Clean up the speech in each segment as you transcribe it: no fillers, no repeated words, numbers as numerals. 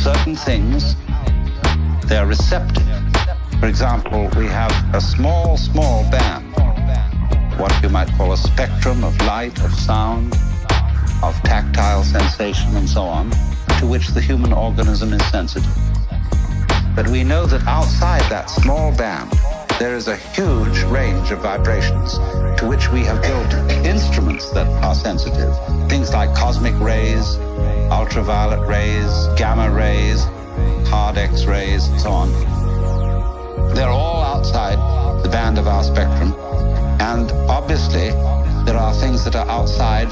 certain things, they're receptive. For example, we have a small band, what you might call a spectrum of light, of sound, of tactile sensation and so on, to which the human organism is sensitive. But we know that outside that small band, there is a huge range of vibrations to which we have built instruments that are sensitive. Things like cosmic rays, ultraviolet rays, gamma rays, hard X-rays, and so on. They're all outside the band of our spectrum. And obviously, there are things that are outside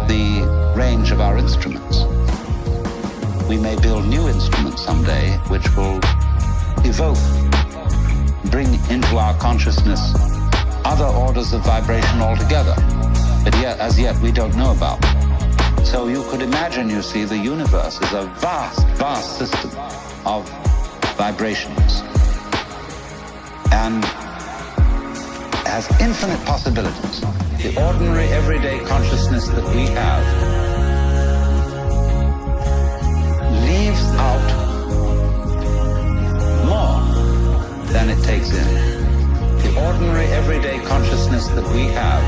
the range of our instruments. We may build new instruments someday which will evoke, bring into our consciousness other orders of vibration altogether, but yet, as yet, we don't know about. So you could imagine, you see, the universe is a vast system of vibrations and has infinite possibilities. The ordinary, everyday consciousness that we have leaves out more than it takes in. The ordinary, everyday consciousness that we have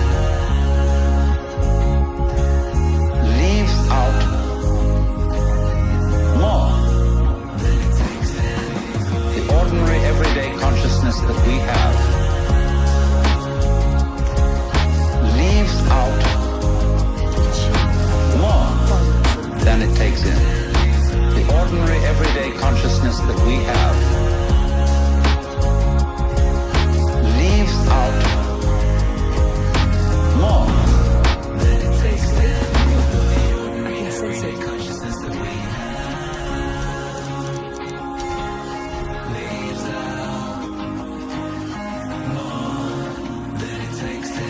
leaves out more than it takes in. The ordinary, everyday consciousness that we have leaves out more than it takes in. The ordinary, everyday consciousness that we have leaves out more than it takes in. The ordinary, everyday consciousness that we have leaves out more than it takes in.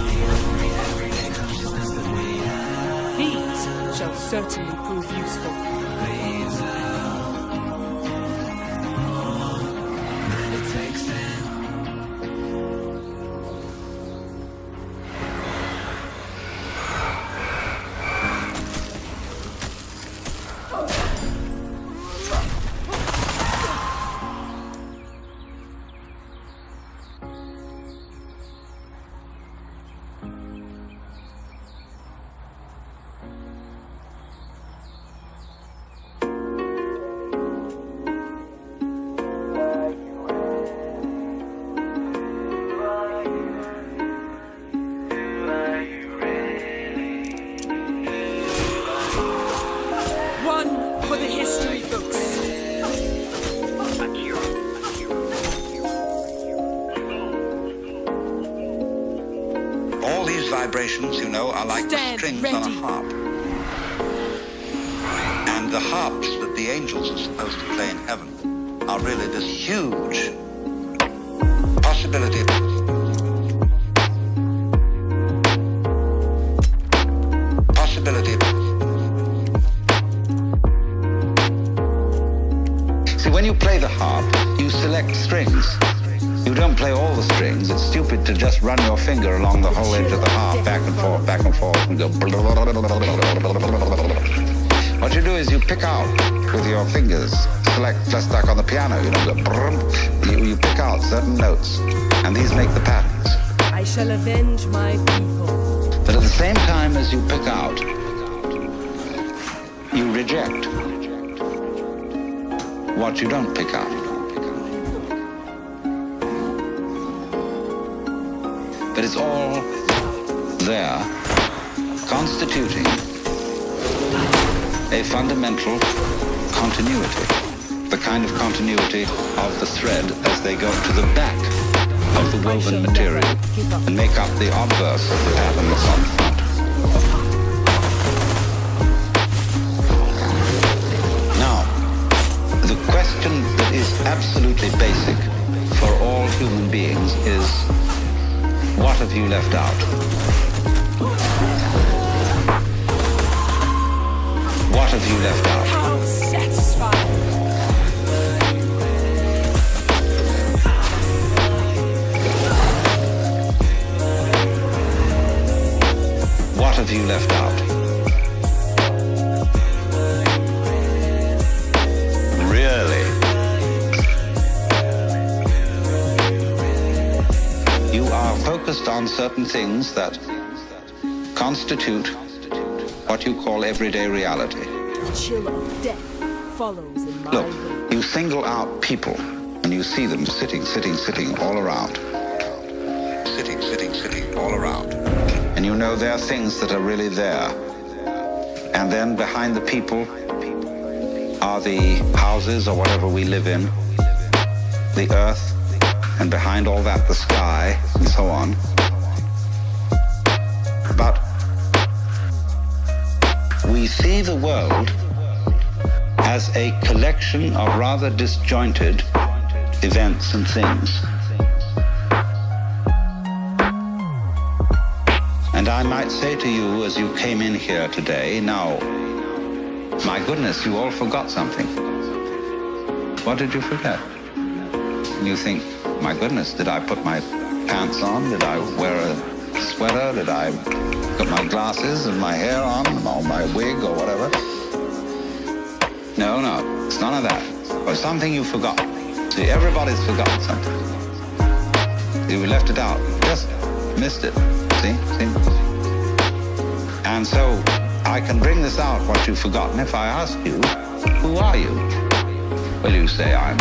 The ordinary, everyday consciousness that we have. These shall certainly prove useful. Leaves out more than it takes in. One for the history books. All these vibrations, you know, are like the strings on a harp. And the harps that the angels are supposed to play in heaven are really this huge possibility. See, when you play the harp, you select strings. You don't play all the strings. It's stupid to just run your finger along the whole edge of the harp, back and forth, and go. What you do is you pick out with your fingers, select just like on the piano, you know, go. You pick out certain notes, and these make the patterns. I shall avenge my people. But at the same time as you pick out, you reject what you don't pick out. But it's all there, constituting a fundamental continuity, the kind of continuity of the thread as they go to the back of the woven material and make up the obverse of the pattern that's on the front. Now, the question that is absolutely basic for all human beings is, what have you left out? What have you left out? How satisfying. What have you left out? focused on certain things that constitute what you call everyday reality. The chill of death follows in my Look, wake. you single out people and you see them sitting all around. Sitting all around. And you know there are things that are really there. And then behind the people are the houses or whatever we live in, the earth, and behind all that the sky, and so on. But we see the world as a collection of rather disjointed events and things. And I might say to you as you came in here today, now, my goodness, you all forgot something. What did you forget? You think, my goodness, did I put my pants on? Did I wear a sweater? Did I put my glasses and my hair on, or my wig or whatever? No, it's none of that. Or something you forgot. See, everybody's forgotten something. You left it out. Just missed it. See? And so I can bring this out, what you've forgotten, if I ask you, who are you? Well, you say, I'm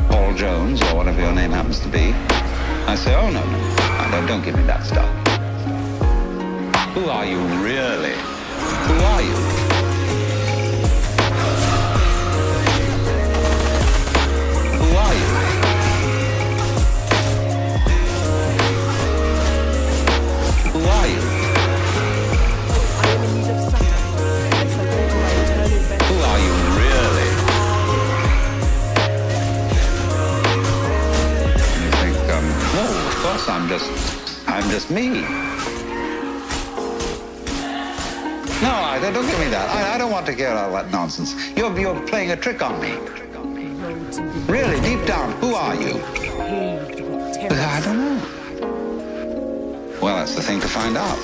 Paul Jones, or whatever your name happens to be. I say, oh, no, don't give me that stuff. Who are you, really? Who are you? Who are you? Who are you? I am in need of succor. I shall go to my eternal best. Who are you, really? You think, no, of course I'm just me. No, don't give me that. I don't want to hear all that nonsense. You're playing a trick on me. Really, deep down, who are you? I don't know. Well, that's the thing to find out.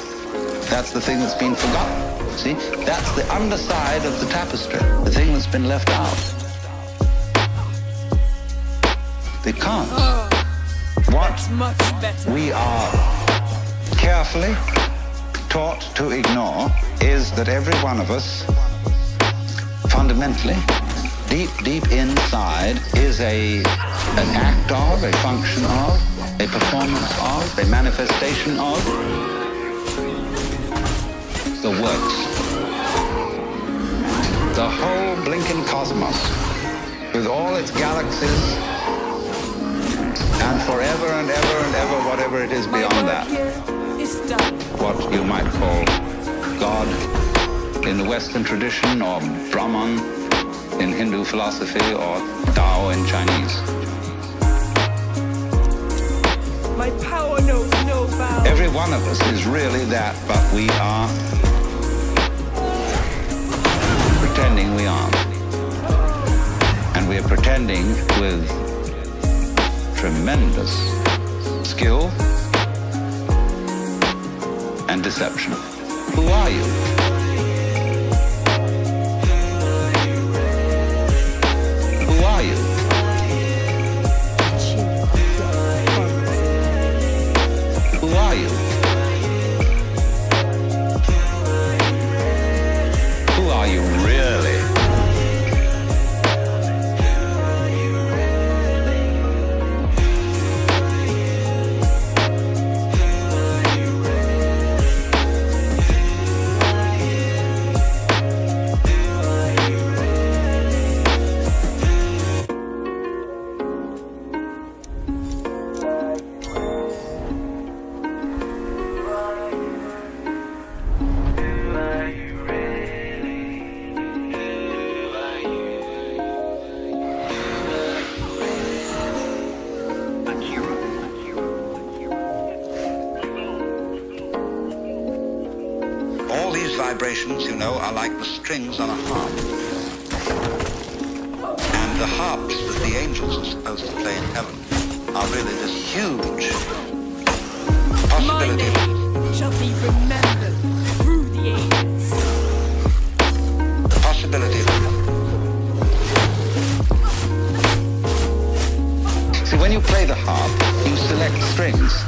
That's the thing that's been forgotten. See? That's the underside of the tapestry, the thing that's been left out. Because what much better. we are carefully taught to ignore is that every one of us, fundamentally, deep inside, is an act of, a function of, a performance of, a manifestation of the works. The whole blinking cosmos, with all its galaxies, and forever and ever and ever, whatever it is beyond that. Is done. What you might call God in the Western tradition, or Brahman in Hindu philosophy, or Tao in Chinese. My power knows no bounds. Every one of us is really that, but we are pretending we aren't. And we are pretending with tremendous skill and deception. Who are you? Who are you? Who are you? Who are you really? All these vibrations, you know, are like the strings on a harp. And the harps that the angels are supposed to play in heaven are really this huge My possibility. name shall be remembered through the ages. The possibility. See, when you play the harp, you select strings.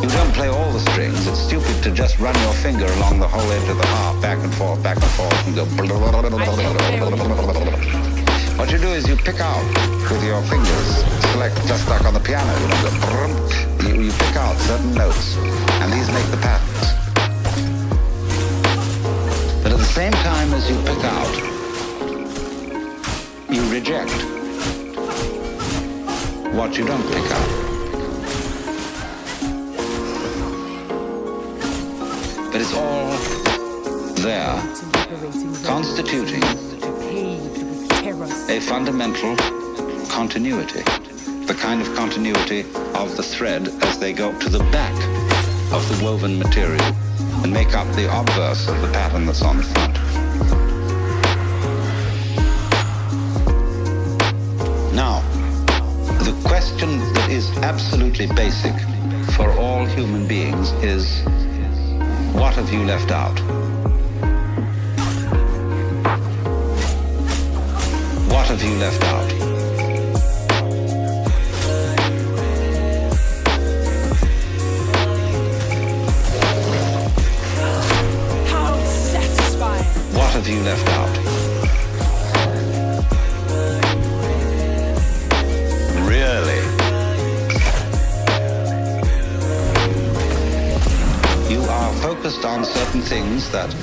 You don't play all the strings. It's stupid to just run your finger along the whole edge of the harp, back and forth, and go. What you do is you pick out with your fingers, select just like on the piano, you pick out certain notes, and these make the patterns. But at the same time as you pick out, you reject what you don't pick out. But it's all there, constituting a fundamental continuity, the kind of continuity of the thread as they go to the back of the woven material and make up the obverse of the pattern that's on the front. Now, the question that is absolutely basic for all human beings is, what have you left out? What have you left out? How satisfying! What have you left out? Really? You are focused on certain things that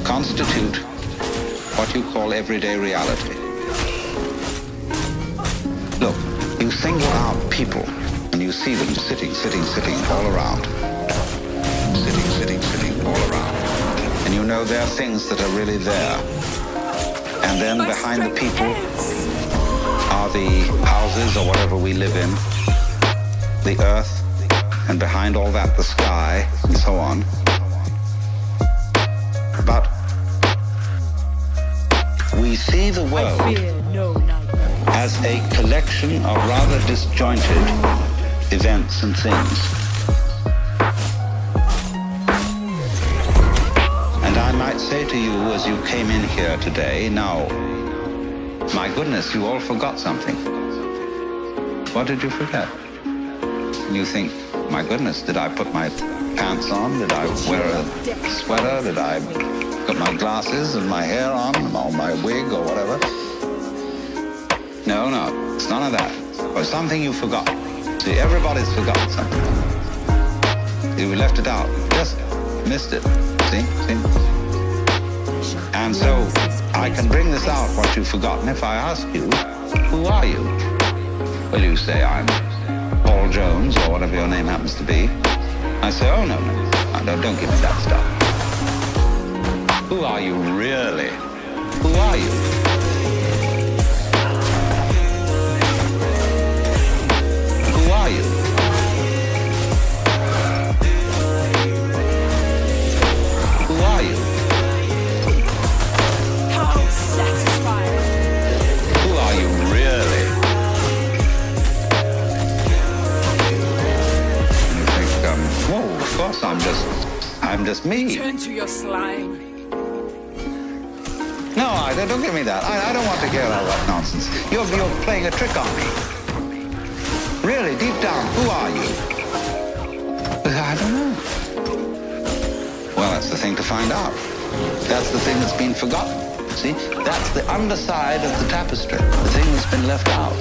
constitute what you call everyday reality. Look, you single out people and you see them sitting all around. Sitting all around. And you know there are things that are really there. And then behind the people are the houses or whatever we live in, the earth, and behind all that the sky, and so on. But we see the world as a collection of rather disjointed events and things. And I might say to you as you came in here today, now, my goodness, you all forgot something. What did you forget? And you think, my goodness, did I put my pants on? Did I wear a sweater? Did I put my glasses and my hair on, or my wig or whatever? No, it's none of that. Or something you forgot. See, everybody's forgotten something. You left it out. Just missed it. See? And so I can bring this out, what you've forgotten, if I ask you, who are you? Well, you say, I'm Paul Jones, or whatever your name happens to be. I say, oh, no, don't give me that stuff. Who are you really? Who are you? Who are you? Who are you? How satisfying! Who are you really? And you think, whoa, of course I'm just me. Turn to your slime. No, don't give me that. I don't want to hear all that nonsense. You're playing a trick on me. Really, deep down, who are you? I don't know. Well, that's the thing to find out. That's the thing that's been forgotten. See, that's the underside of the tapestry, the thing that's been left out.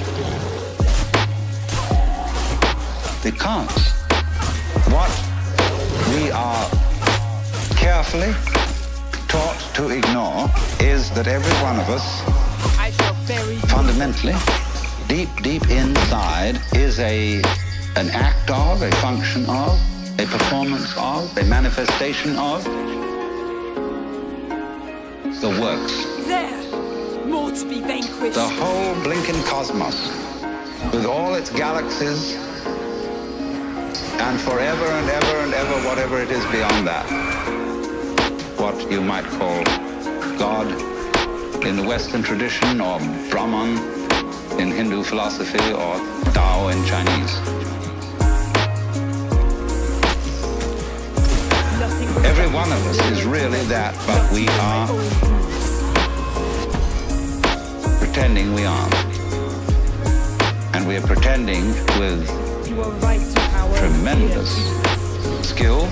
Because what we are carefully taught to ignore is that every one of us, fundamentally, deep inside, is an act of, a function of, a performance of, a manifestation of the works. There, more to be vanquished. The whole blinking cosmos, with all its galaxies, and forever and ever and ever, whatever it is beyond that. What you might call God in the Western tradition, or Brahman in Hindu philosophy, or Tao in Chinese. Every one of us is really that, but we are pretending we aren't. And we are pretending with You are right to power. tremendous skill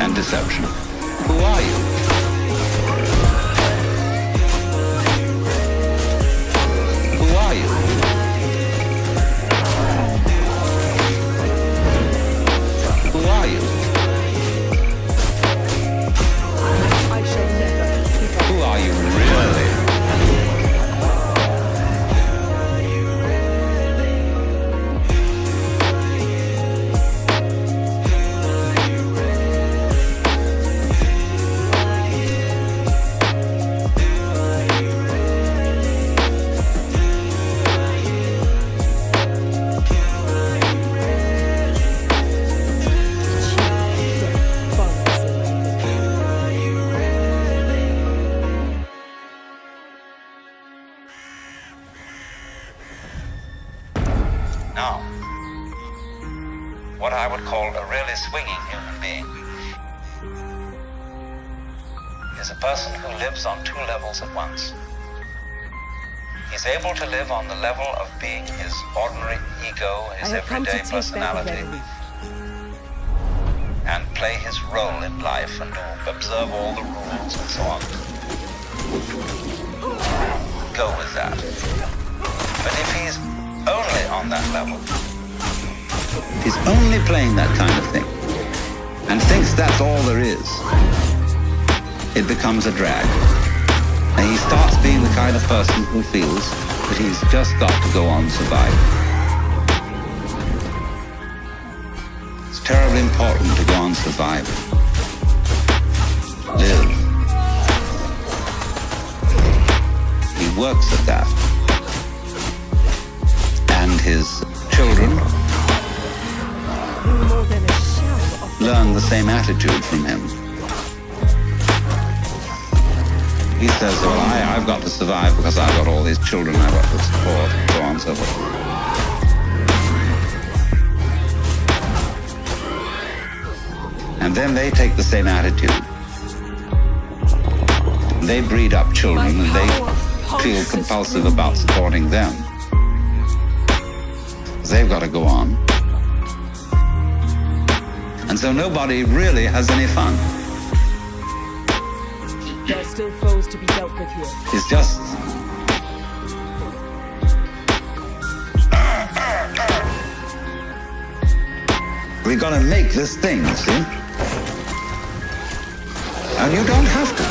and deception. Who are you? Who are you? Who are you? I shall never give up. Who are you really? Now, what I would call a really swinging human being is a person who lives on two levels at once. He's able to live on the level of being his ordinary ego, his everyday personality, and play his role in life and observe all the rules and so on. Go with that. But if he's only on that level, he's only playing that kind of thing and thinks that's all there is, it becomes a drag. And he starts being the kind of person who feels that he's just got to go on surviving. It's terribly important to go on surviving. Live. He works at that. And his children learn the same attitude from him. He says, well, I've got to survive because I've got all these children I've got to support, and so on and so forth. And then they take the same attitude. They breed up children and they feel compulsive about supporting them. They've got to go on. And so nobody really has any fun. There are still foes to be dealt with here. It's just... We've got to make this thing, see? And you don't have to.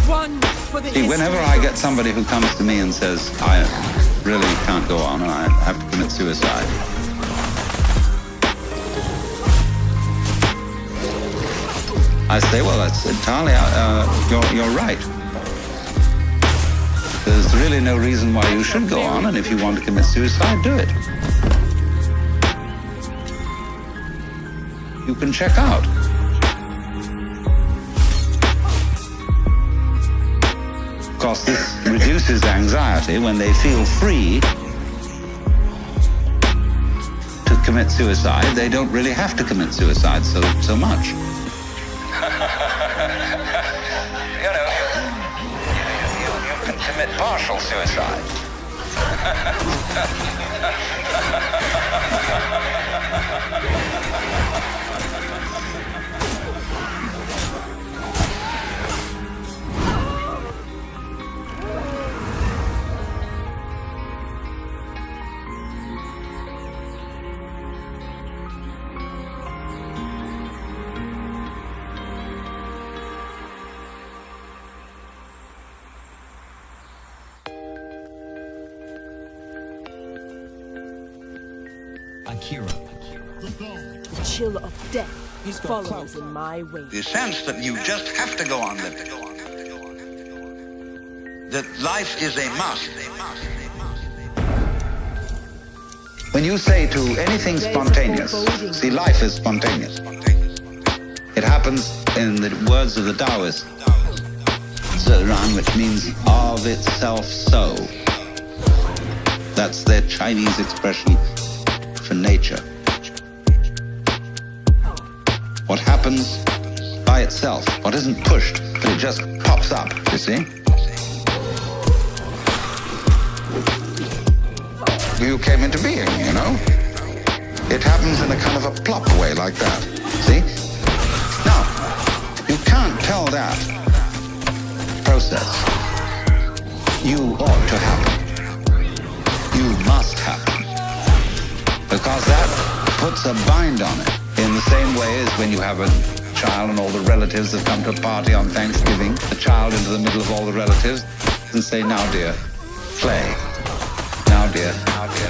One for the See, whenever I get somebody who comes to me and says, I really can't go on and I have to commit suicide, I say, well, that's entirely, you're right. There's really no reason why you should go on, and if you want to commit suicide, do it. You can check out. Of course, this reduces anxiety when they feel free to commit suicide. They don't really have to commit suicide so much. You know, you can commit partial suicide. The chill of death follows in my wake. The sense that you just have to go on living. That life is a must. When you say to anything spontaneous, see, life is spontaneous. It happens, in the words of the Taoists, Ziran, which means of itself so. That's their Chinese expression for nature. What happens by itself, what isn't pushed, but it just pops up, you see? you came into being, you know? It happens in a kind of a plop way like that. See? Now, you can't tell that process. You ought to happen. You must happen. Because that puts a bind on it. In the same way as when you have a child and all the relatives that come to a party on Thanksgiving, the child into the middle of all the relatives and say, now dear, play. Now dear,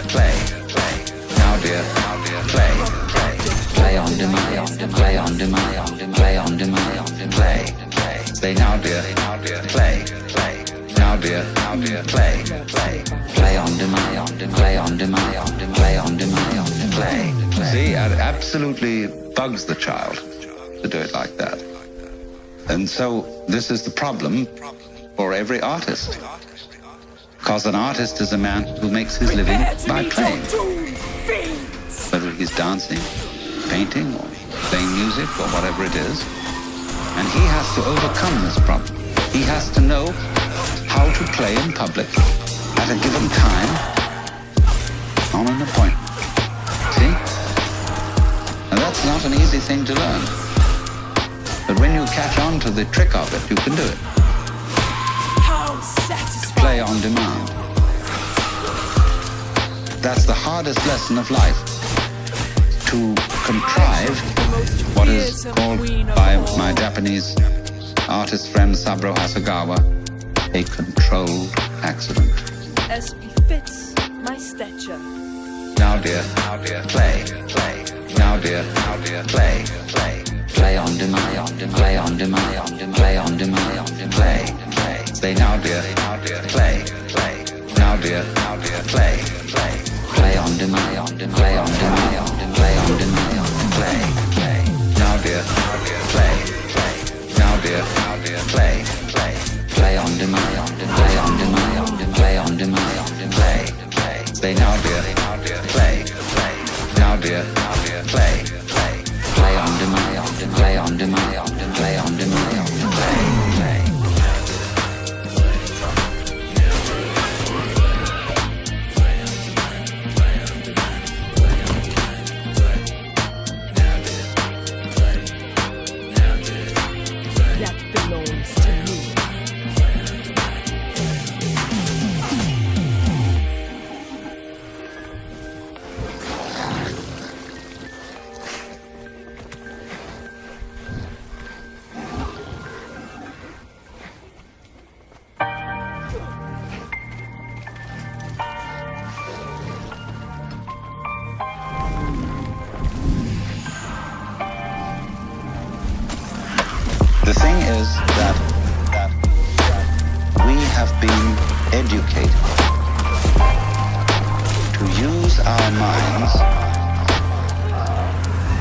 play. Now dear, play. Play on demand, play on demand, play on demand, play. Say now dear, play. Now dear, play. Play on demand, play on demand, play on demand, play. See, it absolutely bugs the child to do it like that. And so this is the problem for every artist. Because an artist is a man who makes his living by playing. Whether he's dancing, painting, or playing music, or whatever it is. And he has to overcome this problem. He has to know how to play in public at a given time on an appointment. See? And that's not an easy thing to learn. But when you catch on to the trick of it, you can do it. How satisfying. To play on demand. That's the hardest lesson of life. To contrive what is called by my Japanese artist friend Saburo Hasegawa a controlled accident. As befits my stature. Now dear, play. Now dear, play. Play on demand, play on demand, play on demand, play. Say now dear, play. Now dear, play. Play on demand, play on demand, play on demand, play. Now dear, play. Now dear, play. Play on demand, play on demand, play on demand, play. Say now dear, play. Now dear, play. Play on demand, play on demand, play on demand, play. That belongs to me. The thing is that we have been educated to use our minds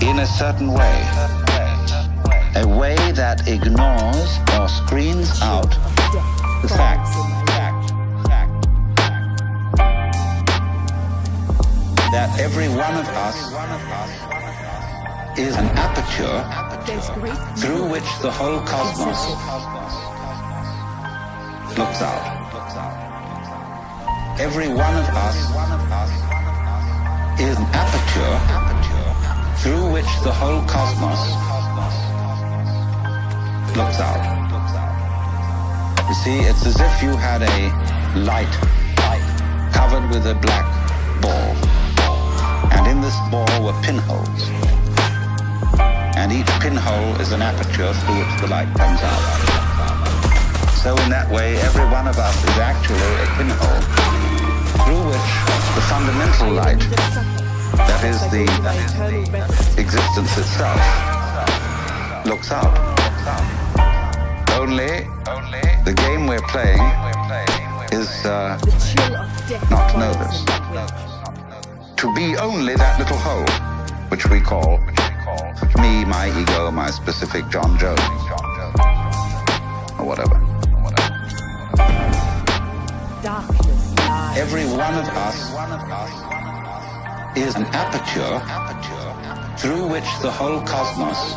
in a certain way, a way that ignores or screens out the fact that every one of us is an aperture through which the whole cosmos looks out. Every one of us is an aperture through which the whole cosmos looks out. You see, it's as if you had a light covered with a black ball, and in this ball were pinholes. And each pinhole is an aperture through which the light comes out. So in that way, every one of us is actually a pinhole through which the fundamental light, that is the existence itself, looks out. Only the game we're playing is not to know this. To be only that little hole, which we call me, my ego, my specific John Jones, or whatever. Darkness lies. Every one of us is an aperture through which the whole cosmos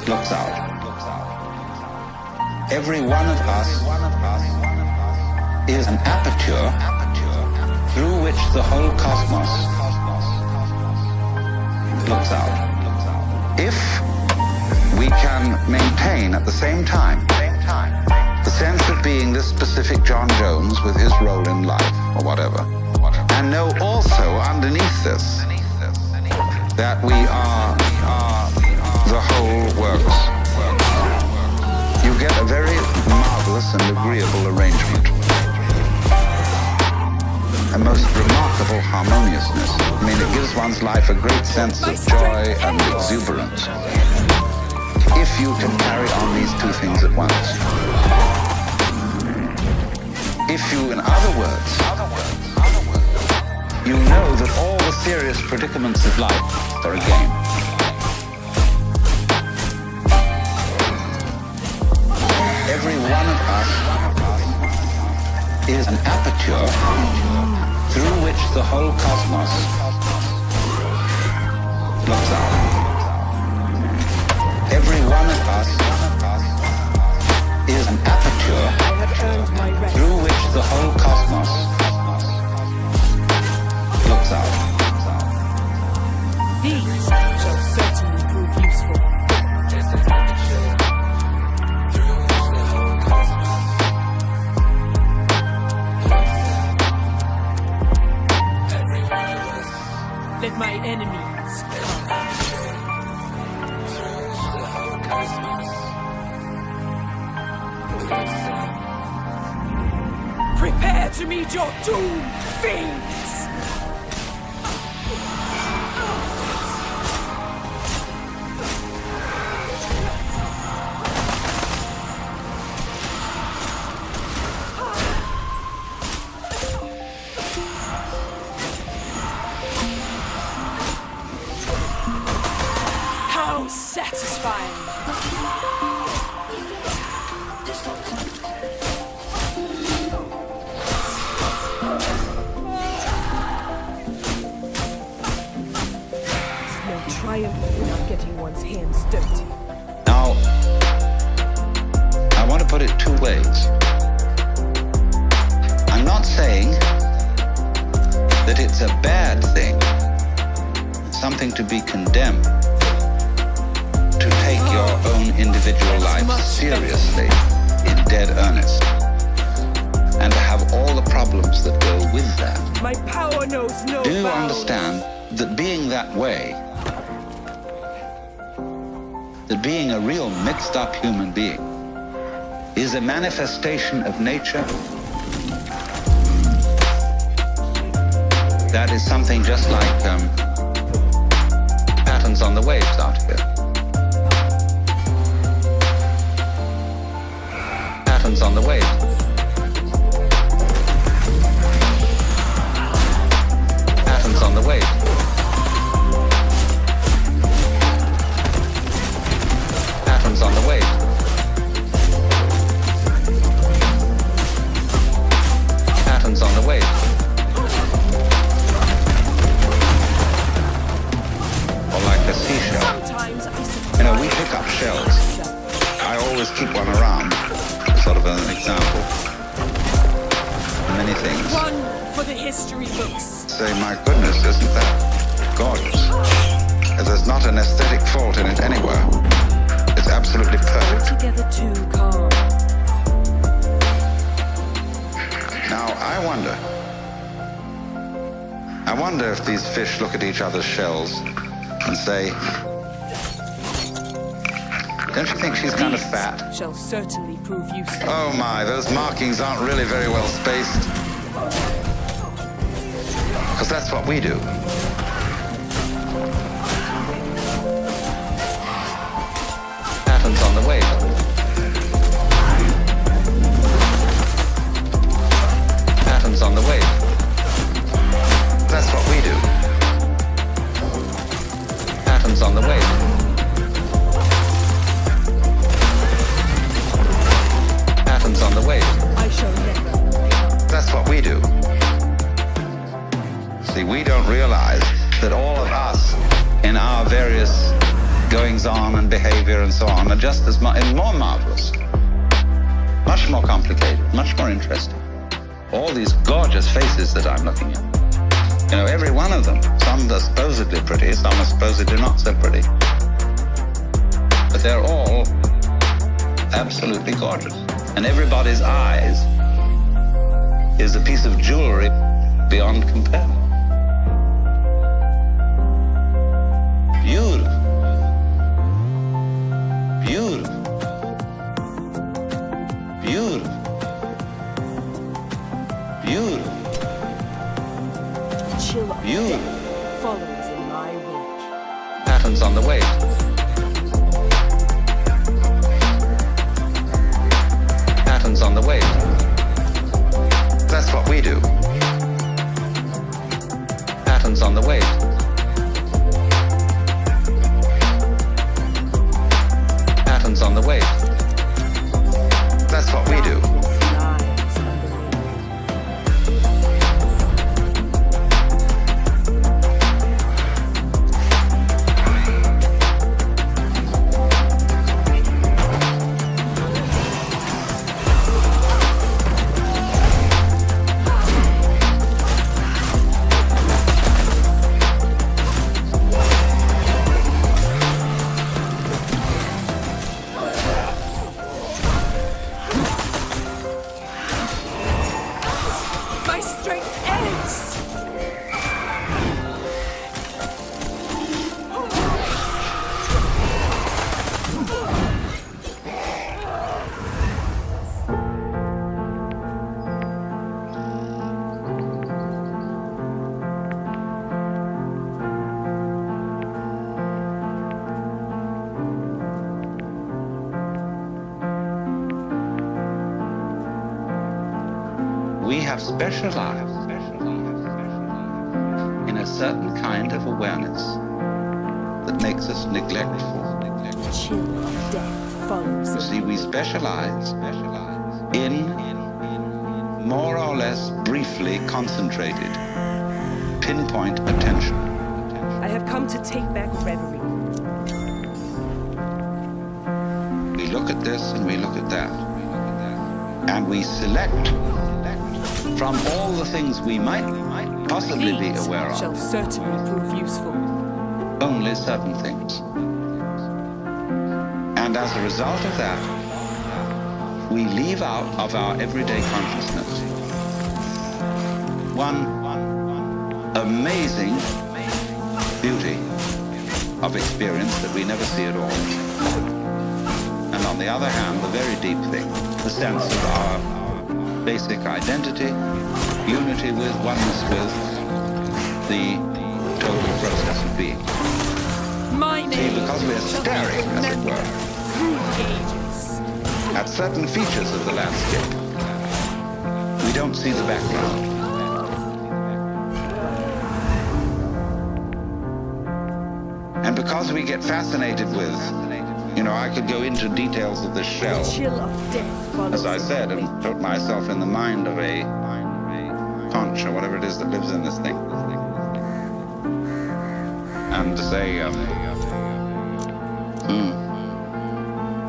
looks out. Every one of us is an aperture through which the whole cosmos looks out. If we can maintain at the same time the sense of being this specific John Jones with his role in life or whatever, and know also underneath this that we are the whole works, you get a very marvelous and agreeable arrangement. A most remarkable harmoniousness. I mean, it gives one's life a great sense of joy and exuberance if you can carry on these two things at once. If you, in other words, you know that all the serious predicaments of life are a game. Every one of us is an aperture through which the whole cosmos looks out. Every one of us is an aperture through which the whole cosmos looks out. These shall certainly prove useful. Let my enemies come. Prepare to meet your doom, fiends! How satisfying! Triumph without getting one's hands dirty. Now, I want to put it two ways. I'm not saying that it's a bad thing, something to be condemned, to take your own individual life seriously, in dead earnest, and to have all the problems that go with that. My power knows no Do you bounds. understand that being that way, that being a real mixed up human being is a manifestation of nature? That is something just like patterns on the waves out here. Patterns on the waves. Patterns on the waves. Patterns on the waves. Patterns on the waves. Or like a seashell. Sometimes I You know, we pick up shells. I always keep one around, sort of an example. Many things. One for the history books. Say, my goodness, isn't that gorgeous? There's not an aesthetic fault in it anywhere. It's absolutely perfect. Altogether too calm. Now, I wonder if these fish look at each other's shells and say, don't you think she's kind of fat? Shall certainly prove useful. Oh my, those markings aren't really very well spaced. Because that's what we do. Patterns on the wave. Patterns on the wave. That's what we do. Patterns on the wave. Patterns on the wave. I shall never. That's what we do. See, we don't realize that all of us in our various goings-on and behavior and so on are just as more marvelous, much more complicated, much more interesting. all these gorgeous faces that I'm looking at. You know, every one of them, some are supposedly pretty, some are supposedly not so pretty. But they're all absolutely gorgeous. And everybody's eyes is a piece of jewelry beyond compare. Beautiful. Beautiful. Beautiful. Beautiful. Chill of Beautiful. death follows in my wake. Patterns on the waist. Patterns on the waist. That's what we do. Patterns on the waist. Patterns on the waist. That's what we do. Darkness lies underneath. My strength ends! We have specialized in a certain kind of awareness that makes us neglectful. Chill of death follows You in see, we specialize in more or less briefly concentrated, pinpoint attention. I have come to take back reverie. We look at this and we look at that. And we select from all the things we might possibly be These aware shall of, certainly prove useful. only certain things. And as a result of that, we leave out of our everyday consciousness one amazing beauty of experience that we never see at all. And on the other hand, the very deep thing, the sense of our basic identity, unity with, oneness with the total process of being. My name See, because we're shall be staring, as it remembered were, through the ages. at certain features of the landscape, we don't see the background. And because we get fascinated with, you know, I could go into details of this shell, Chill of death follows as I said, in my and wake. put myself in the mind of a conch or whatever it is that lives in this thing. And to say,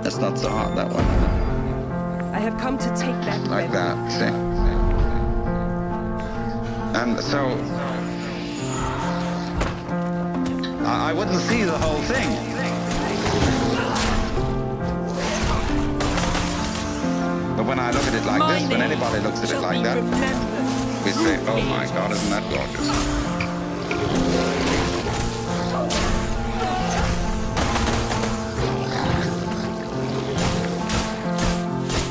that's not so hot, that one. I have come to take back Like reverie. that, see? And so, I wouldn't see the whole thing. But when I look at it like My this, when name anybody looks at it shall like be that, remembered we say, through oh my ages. God, isn't that gorgeous?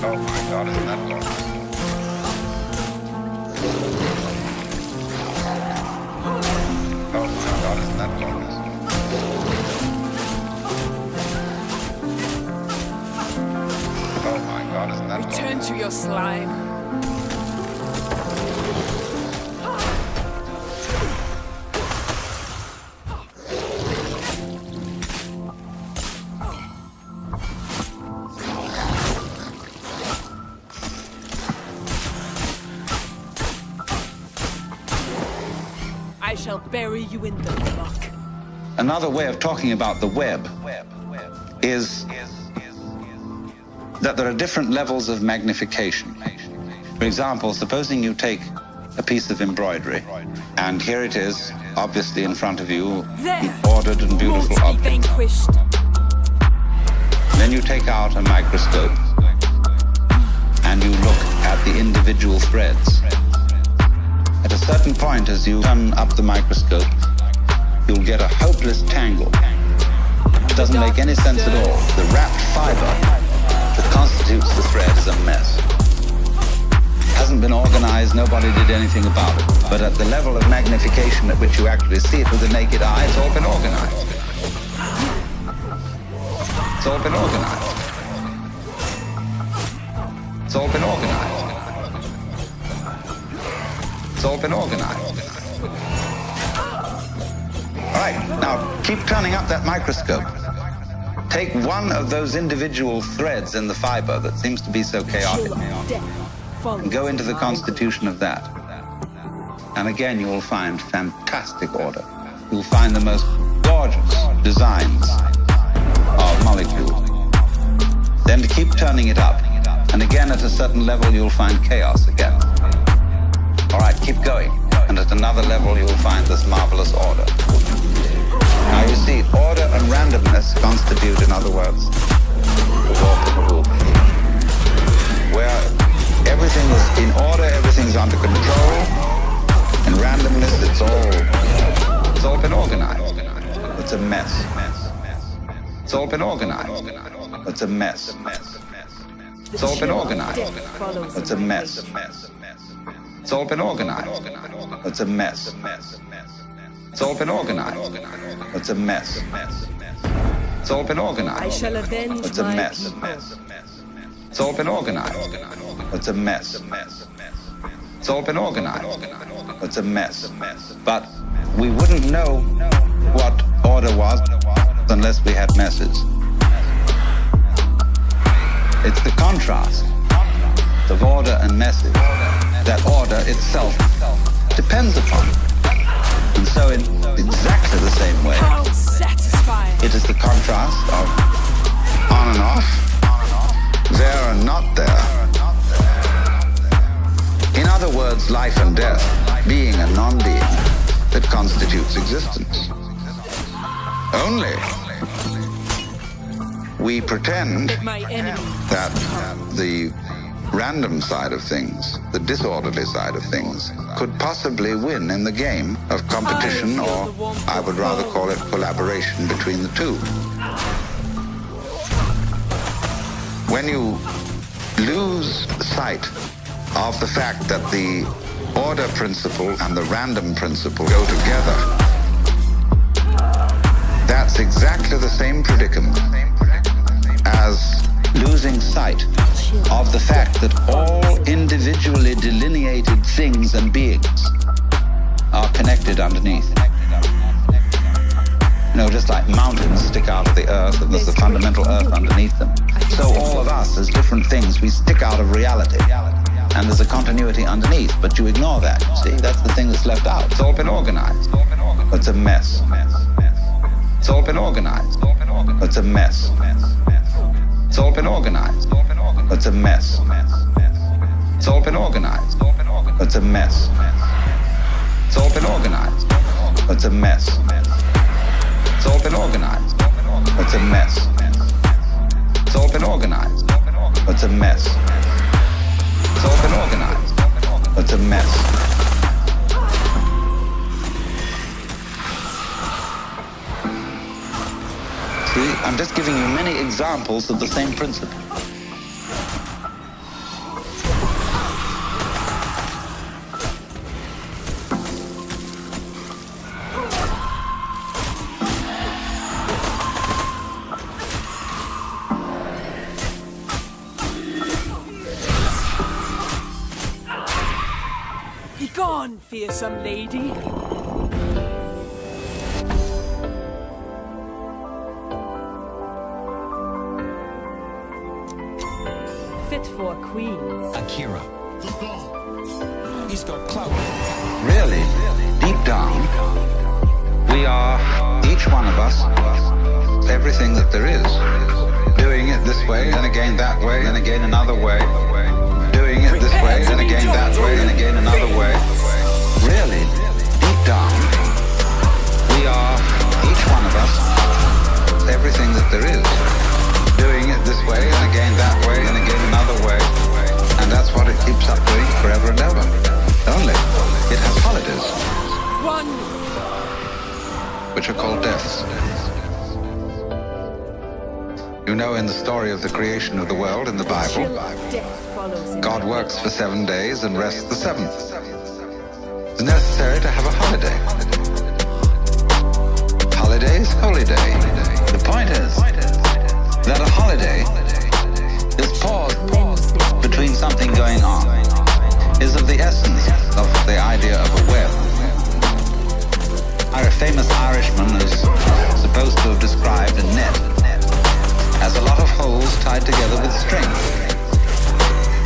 Oh my God, isn't that gorgeous? Oh my God, isn't that gorgeous? Oh my God, isn't that gorgeous? Return to your slime. I shall bury you in the muck. Another way of talking about the web is that there are different levels of magnification. For example, supposing you take a piece of embroidery, and here it is, obviously in front of you, an ordered and beautiful object. Then you take out a microscope, and you look at the individual threads. At a certain point, as you turn up the microscope, you'll get a hopeless tangle. It doesn't make any sense at all. The wrapped fiber that constitutes the thread is a mess. It hasn't been organized, nobody did anything about it. But at the level of magnification at which you actually see it with the naked eye, it's all been organized. It's all been organized. It's all been organized. It's all been organized. All right, now keep turning up that microscope. Take one of those individual threads in the fiber that seems to be so chaotic and go into the constitution of that. And again, you will find fantastic order. You'll find the most gorgeous designs of molecules. Then to keep turning it up. And again, at a certain level, you'll find chaos again. All right, keep going. And at another level, you'll find this marvelous order. Now you see, order and randomness constitute, in other words, the walk of the rule. Where everything is in order, everything's under control. In randomness, it's all been organized. It's a mess. It's all been organized. It's a mess. It's all been organized. It's a mess. It's all been organized. It's a mess. It's all been organized. It's a mess. It's all been organized. I shall avenge it's a my mess. people. It's all been organized. It's a mess. It's all been organized. It's a mess. But we wouldn't know what order was unless we had messes. It's the contrast of order and messes that order itself depends upon. And so in exactly the same way, How satisfying. it is the contrast of on and off, there and not there. In other words, life and death, being and non-being, that constitutes existence. Only we pretend My enemy. that the random side of things, the disorderly side of things, could possibly win in the game of competition, or I would rather call it collaboration between the two. When you lose sight of the fact that the order principle and the random principle go together, that's exactly the same predicament as losing sight of the fact that all individually delineated things and beings are connected underneath. You know, just like mountains stick out of the earth and there's the fundamental earth underneath them. So all of us, as different things, we stick out of reality. And there's a continuity underneath, but you ignore that. See, that's the thing that's left out. It's all been organized. It's a mess. It's all been organized. It's a mess. It's all been organized. It's a mess. It's all been organized. It's a mess. It's all been organized. It's a mess. It's all been organized. It's a mess. It's all been organized. It's a mess. It's all been organized. It's a mess. See, I'm just giving you many examples of the same principle. Begone, fearsome lady. Fit for a queen. Akira. He's got clout. Really, deep down, we are, each one of us, everything that there is. Doing it this way, then again that way, then again another way. Doing it this way, then again way, and again another way. Really, deep down, we are, each one of us, everything that there is. Doing it this way, and again that way, and again another way. And that's what it keeps up doing forever and ever. Only, it has holidays. One. Which are called deaths. You know, in the story of the creation of the world in the Bible, God works for 7 days and rests the seventh. It's necessary to have a holiday. Holidays, holy day. The point is that a holiday, this pause between something going on, is of the essence of the idea of a web. A famous Irishman who's supposed to have described a net as a lot of holes tied together with string.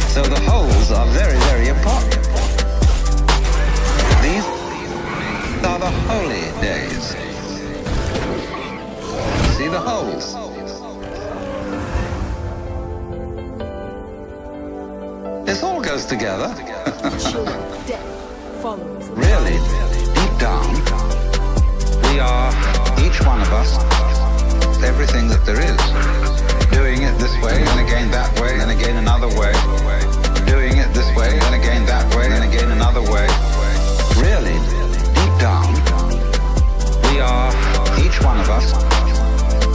So the holes are very, very important. These are the holy days. See the holes? This all goes together. Really, deep down, we are, each one of us, everything that there is. Doing it this way, and again that way, and again another way. Doing it this way, and again that way, and again another way. Really, deep down, we are, each one of us,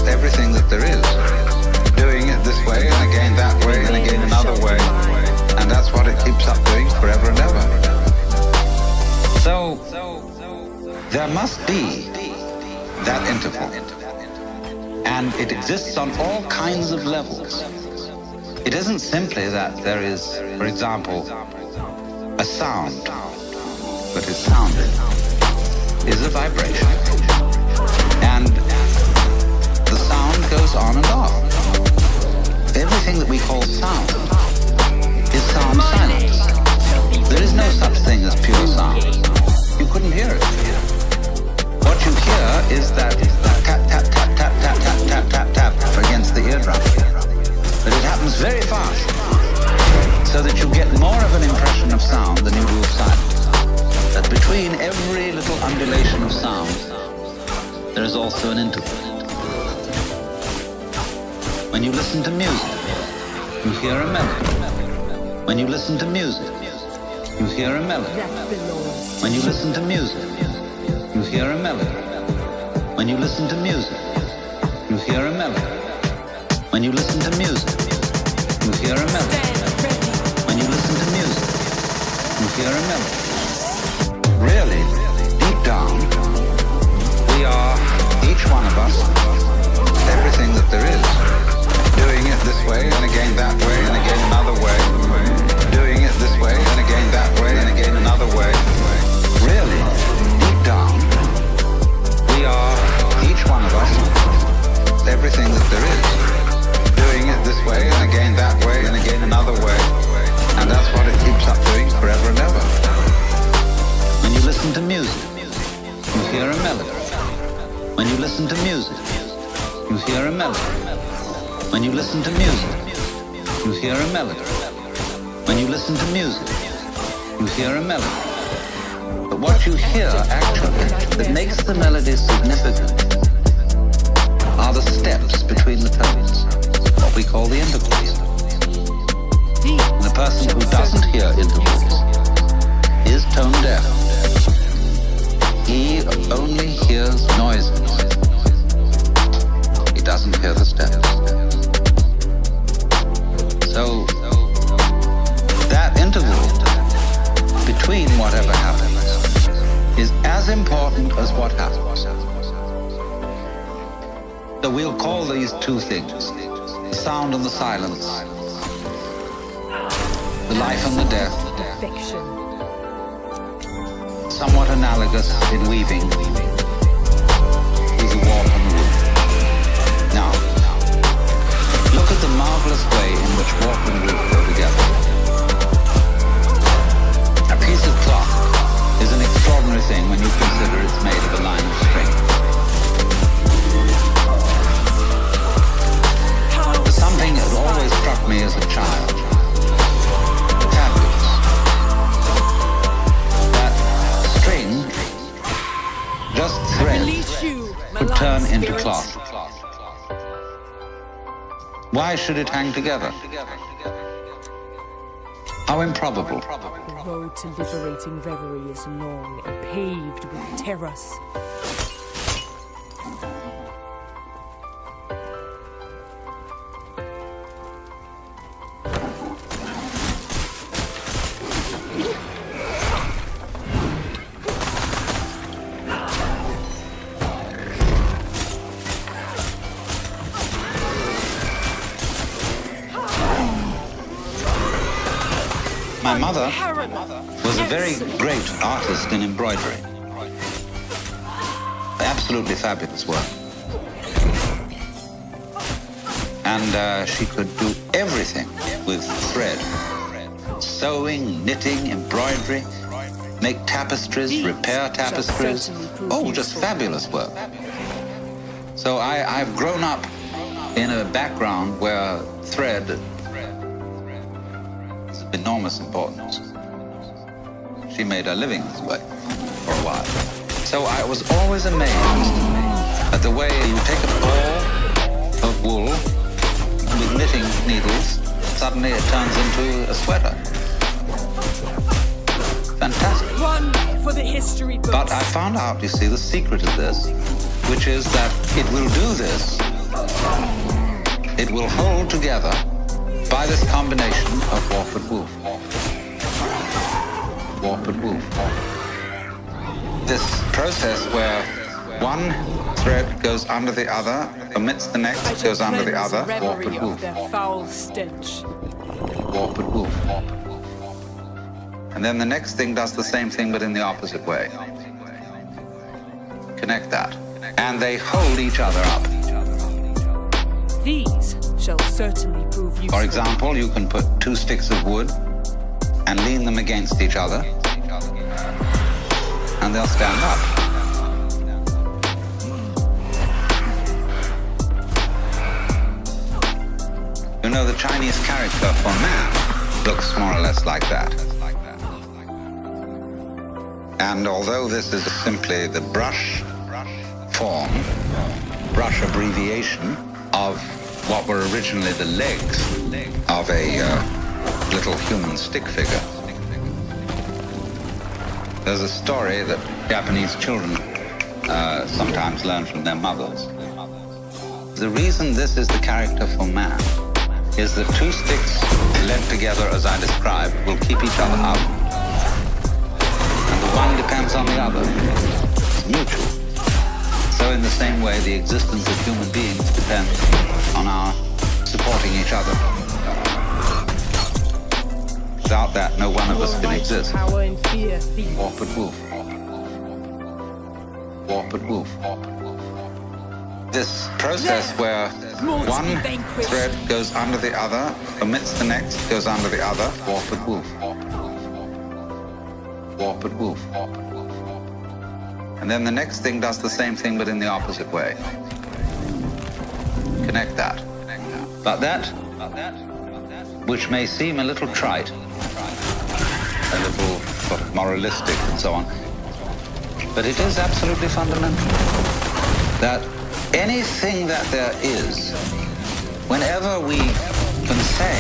everything that there is. Doing it this way, and again that way, and again another way. And that's what it keeps up doing forever and ever. So, there must be that interval. And it exists on all kinds of levels. It isn't simply that there is, for example, a sound, but it's sounded, is a vibration. And the sound goes on and off. Everything that we call sound is sound silence. There is no such thing as pure sound. You couldn't hear it. What you hear is that tap, tap, tap, tap, tap, tap, tap, tap, tap against the eardrum. But it happens very fast, so that you get more of an impression of sound than you do of silence. That between every little undulation of sound, there is also an interval. When you listen to music, you hear a melody. When you listen to music, you hear a melody. When you listen to music, you hear a melody. When you listen to music, you hear a melody. When you listen to music, you hear a melody. When you listen to music, you hear a melody. Really, deep down, we are, each one of us, everything that there is. Doing it this way, and again that way, and again another way. Doing it this way, and again that way, and again another way. Really, deep down, we are, each one of us, everything that there is. Doing it this way, and again that way, and again another way. And that's what it keeps up doing forever and ever. When you listen to music, you hear a melody. When you listen to music, you hear a melody. When you listen to music, you hear a melody. When you listen to music, you hear a melody. But what you hear, actually, that makes the melody significant are the steps between the tones, what we call the intervals. And the person who doesn't hear intervals is tone deaf. He only hears noises. He doesn't hear the steps. So, that interval between whatever happens is as important as what happens. So we'll call these two things, the sound and the silence, the life and the death, somewhat analogous in weaving is a warp and woof. Now, look at the marvelous way in which warp and woof go together. A piece of cloth is an extraordinary thing when you consider it's made of a line of string. There's something that always struck me as a child. Fabulous. Why should it hang together? How improbable. The road to liberating reverie is long and paved with terrors. My mother was a very great artist in embroidery. Absolutely fabulous work. And she could do everything with thread. Sewing, knitting, embroidery, make tapestries, repair tapestries. Oh, just fabulous work. So I've grown up in a background where thread is of enormous importance. She made a living this way for a while. So I was always amazed at the way you take a ball of wool with knitting needles, suddenly it turns into a sweater. Fantastic. One for the history books. But I found out, you see, the secret of this, which is that it will do this. It will hold together by this combination of warp and woof. Warp and woof. This process where one thread goes under the other, omits the next, goes under the other, warp and woof. Their foul stench. Warp and woof. And then the next thing does the same thing but in the opposite way. Connect that. And they hold each other up. These shall certainly prove useful. For example, you can put two sticks of wood and lean them against each other, and they'll stand up. You know, the Chinese character for man looks more or less like that. And although this is simply the brush form, brush abbreviation of what were originally the legs of a little human stick figure. There's a story that Japanese children sometimes learn from their mothers. The reason this is the character for man is that two sticks lent together as I described will keep each other up. And the one depends on the other. It's mutual. So in the same way, the existence of human beings depends on our supporting each other. Without that, no one of us can exist. Power and fear, thieves. Warp and woof. Warp and woof. This process where one thread goes under the other, omits the next, goes under the other, warp and woof. Warp and woof. And then the next thing does the same thing but in the opposite way. Connect that. But that, which may seem a little trite, a little sort of moralistic and so on, but it is absolutely fundamental that anything that there is, whenever we can say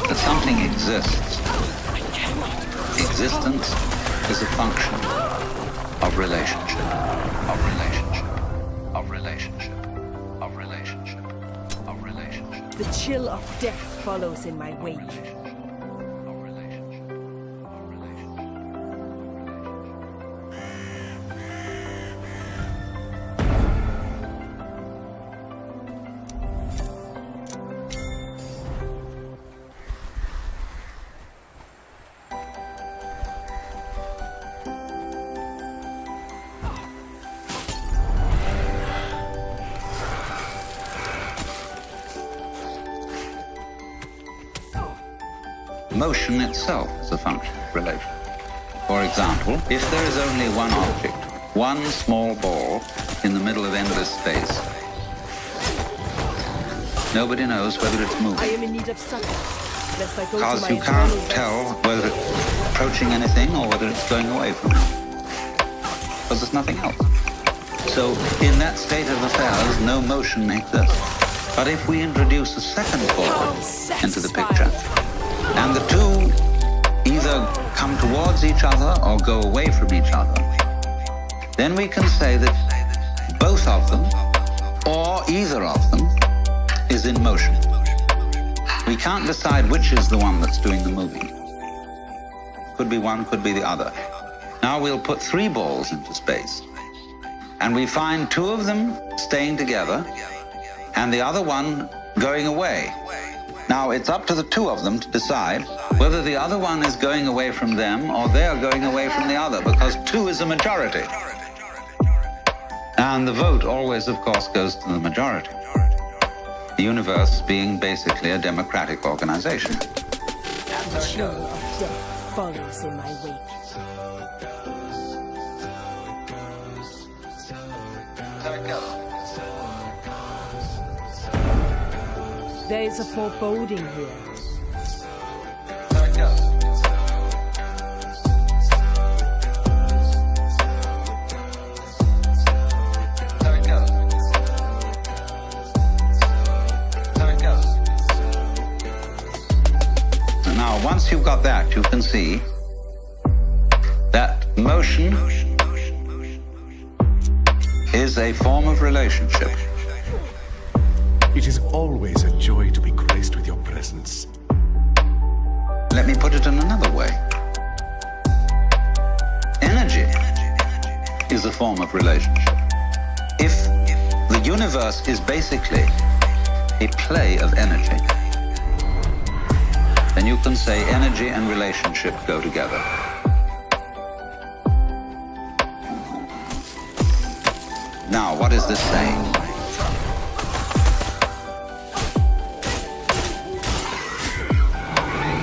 that something exists, existence is a function of relationship, of relationship, of relationship, of relationship, of relationship. The chill of death follows in my wake. Motion itself is a function of relation. For example, if there is only one object, one small ball in the middle of endless space, nobody knows whether it's I moving. am in need of succor, lest I go to Because my you can't eternal tell rest. whether it's approaching anything or whether it's going away from you. Because there's nothing else. So in that state of affairs, no motion exists. But if we introduce a second ball into the picture, and the two either come towards each other or go away from each other, then we can say that both of them, or either of them, is in motion. We can't decide which is the one that's doing the moving. Could be one, could be the other. Now we'll put 3 balls into space, and we find 2 of them staying together and the other one going away. Now it's up to the 2 of them to decide whether the other one is going away from them or they're going away from the other, because 2 is a majority. And the vote always, of course, goes to the majority. The universe being basically a democratic organization. The chill of death follows in my wake. There is a foreboding here. Now, once you've got that, you can see that motion is a form of relationship. It is always a joy to be graced with your presence. Let me put it in another way. Energy is a form of relationship. If the universe is basically a play of energy, then you can say energy and relationship go together. Now, what is this saying?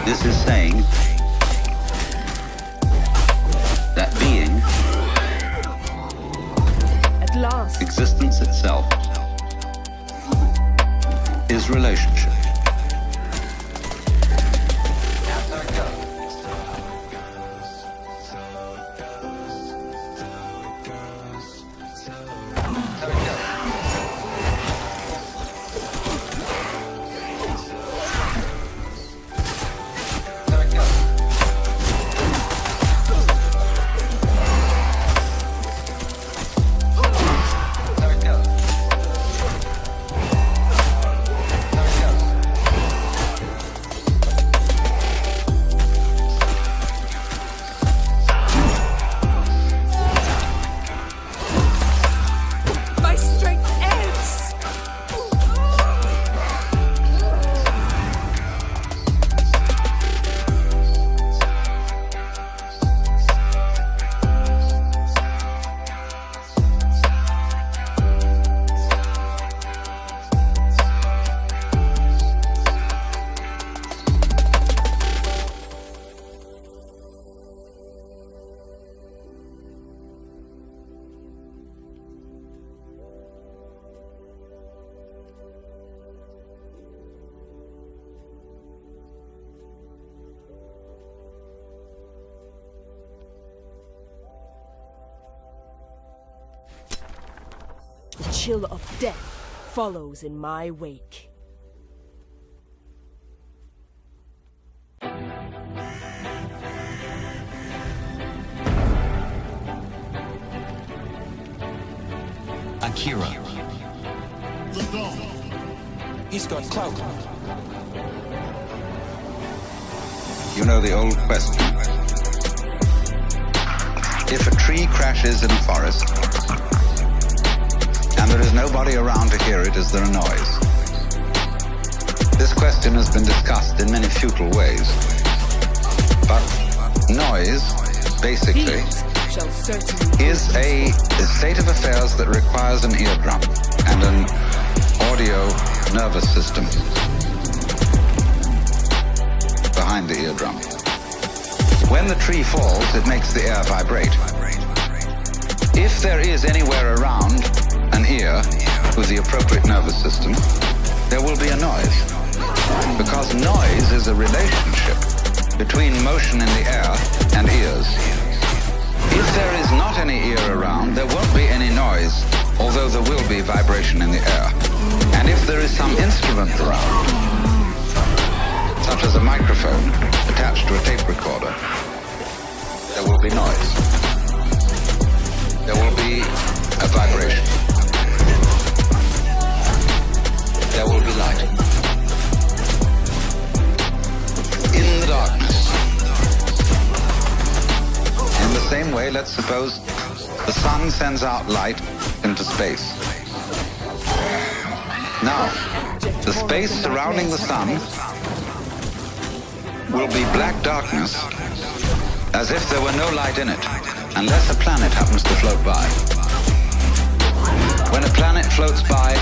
This is saying that being, At last, existence itself, is relationship. the chill of death follows in my wake. Akira. The dawn. He's got clout. You know the old question. If a tree crashes in a forest, and there is nobody around to hear it, is there a noise? This question has been discussed in many futile ways. But noise, basically, Shall certainly is a state of affairs that requires an eardrum and an audio nervous system behind the eardrum. When the tree falls, it makes the air vibrate. If there is anywhere around an ear with the appropriate nervous system, there will be a noise. Because noise is a relationship between motion in the air and ears. If there is not any ear around, there won't be any noise, although there will be vibration in the air. And if there is some instrument around, such as a microphone attached to a tape recorder, there will be noise. There will be a vibration. There will be light. In the darkness. In the same way, let's suppose the sun sends out light into space. Now, the space surrounding the sun will be black darkness, as if there were no light in it, unless a planet happens to float by. When a planet floats by,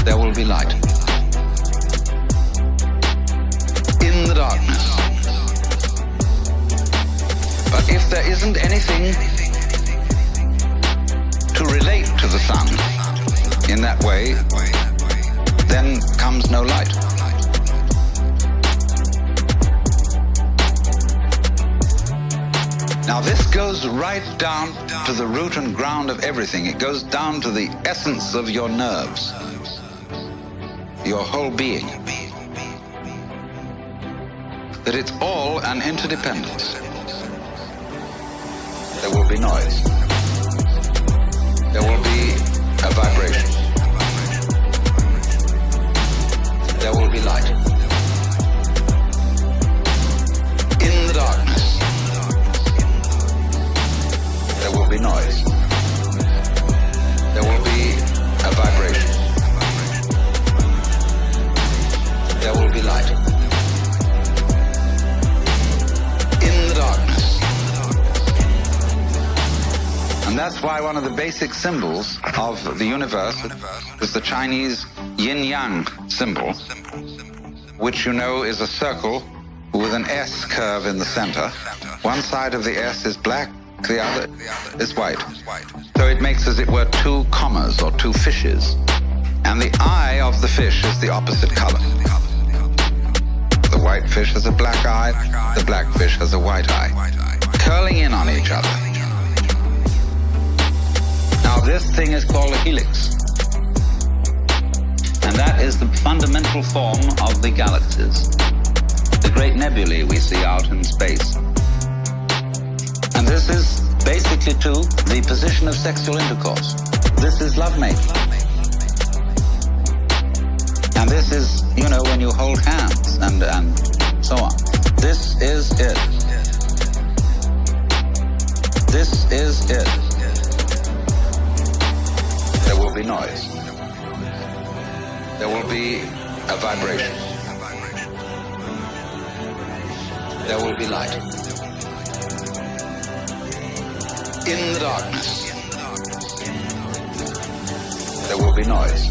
there will be light. In the darkness. But if there isn't anything to relate to the sun in that way, then comes no light. Now this goes right down to the root and ground of everything. It goes down to the essence of your nerves, your whole being. That it's all an interdependence. There will be noise. There will be a vibration. There will be light. In the darkness, there will be noise. There will be a vibration. There will be light. In the darkness. And that's why one of the basic symbols of the universe is the Chinese yin-yang symbol, which you know is a circle with an S curve in the center. One side of the S is black, the other is white. So it makes, as it were, two commas or two fishes. And the eye of the fish is the opposite color. The white fish has a black eye, the black fish has a white eye, curling in on each other. Now this thing is called a helix. And that is the fundamental form of the galaxies, the great nebulae we see out in space. And this is basically, too, the position of sexual intercourse. This is lovemaking. And this is, you know, when you hold hands and so on. This is it. This is it. There will be noise. There will be a vibration. There will be light. In the darkness, there will be noise.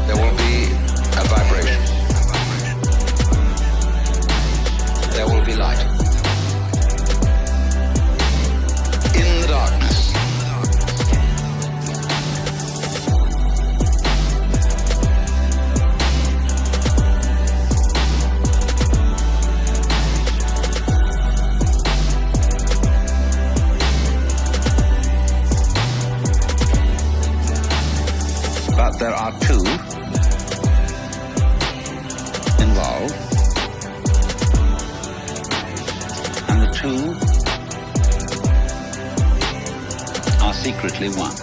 There will be a vibration. There will be light. In the darkness. But there are two involved, and the two are secretly one.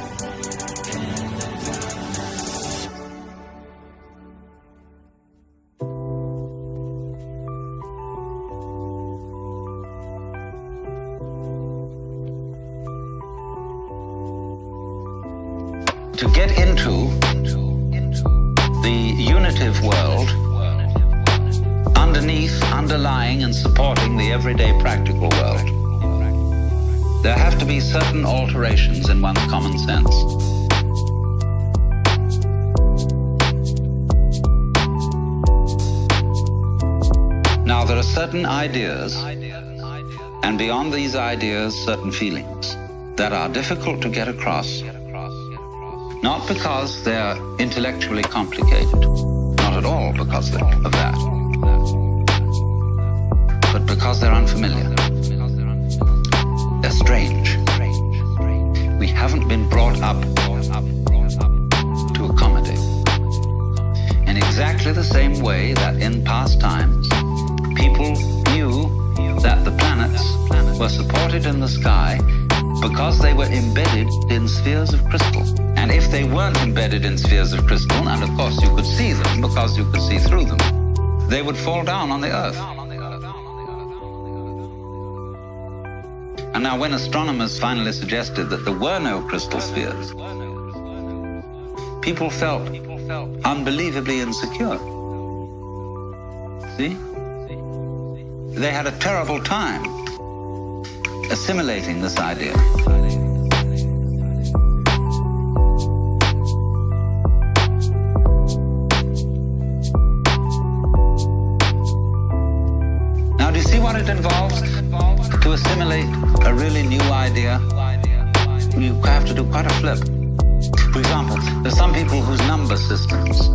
To get into the unitive world, underneath, underlying and supporting the everyday practical world, there have to be certain alterations in one's common sense. Now there are certain ideas, and beyond these ideas, certain feelings that are difficult to get across. Not because they're intellectually complicated, not at all because of that, but because they're unfamiliar. They're strange. We we haven't been brought up to accommodate. In exactly the same way that in past times, people knew that the planets were supported in the sky because they were embedded in spheres of crystal. And if they weren't embedded in spheres of crystal, and of course you could see them because you could see through them, they would fall down on the Earth. And now when astronomers finally suggested that there were no crystal spheres, people felt unbelievably insecure. See? They had a terrible time assimilating this idea. Now, do you see what it involves to assimilate a really new idea? You have to do quite a flip. For example, there's some people whose number systems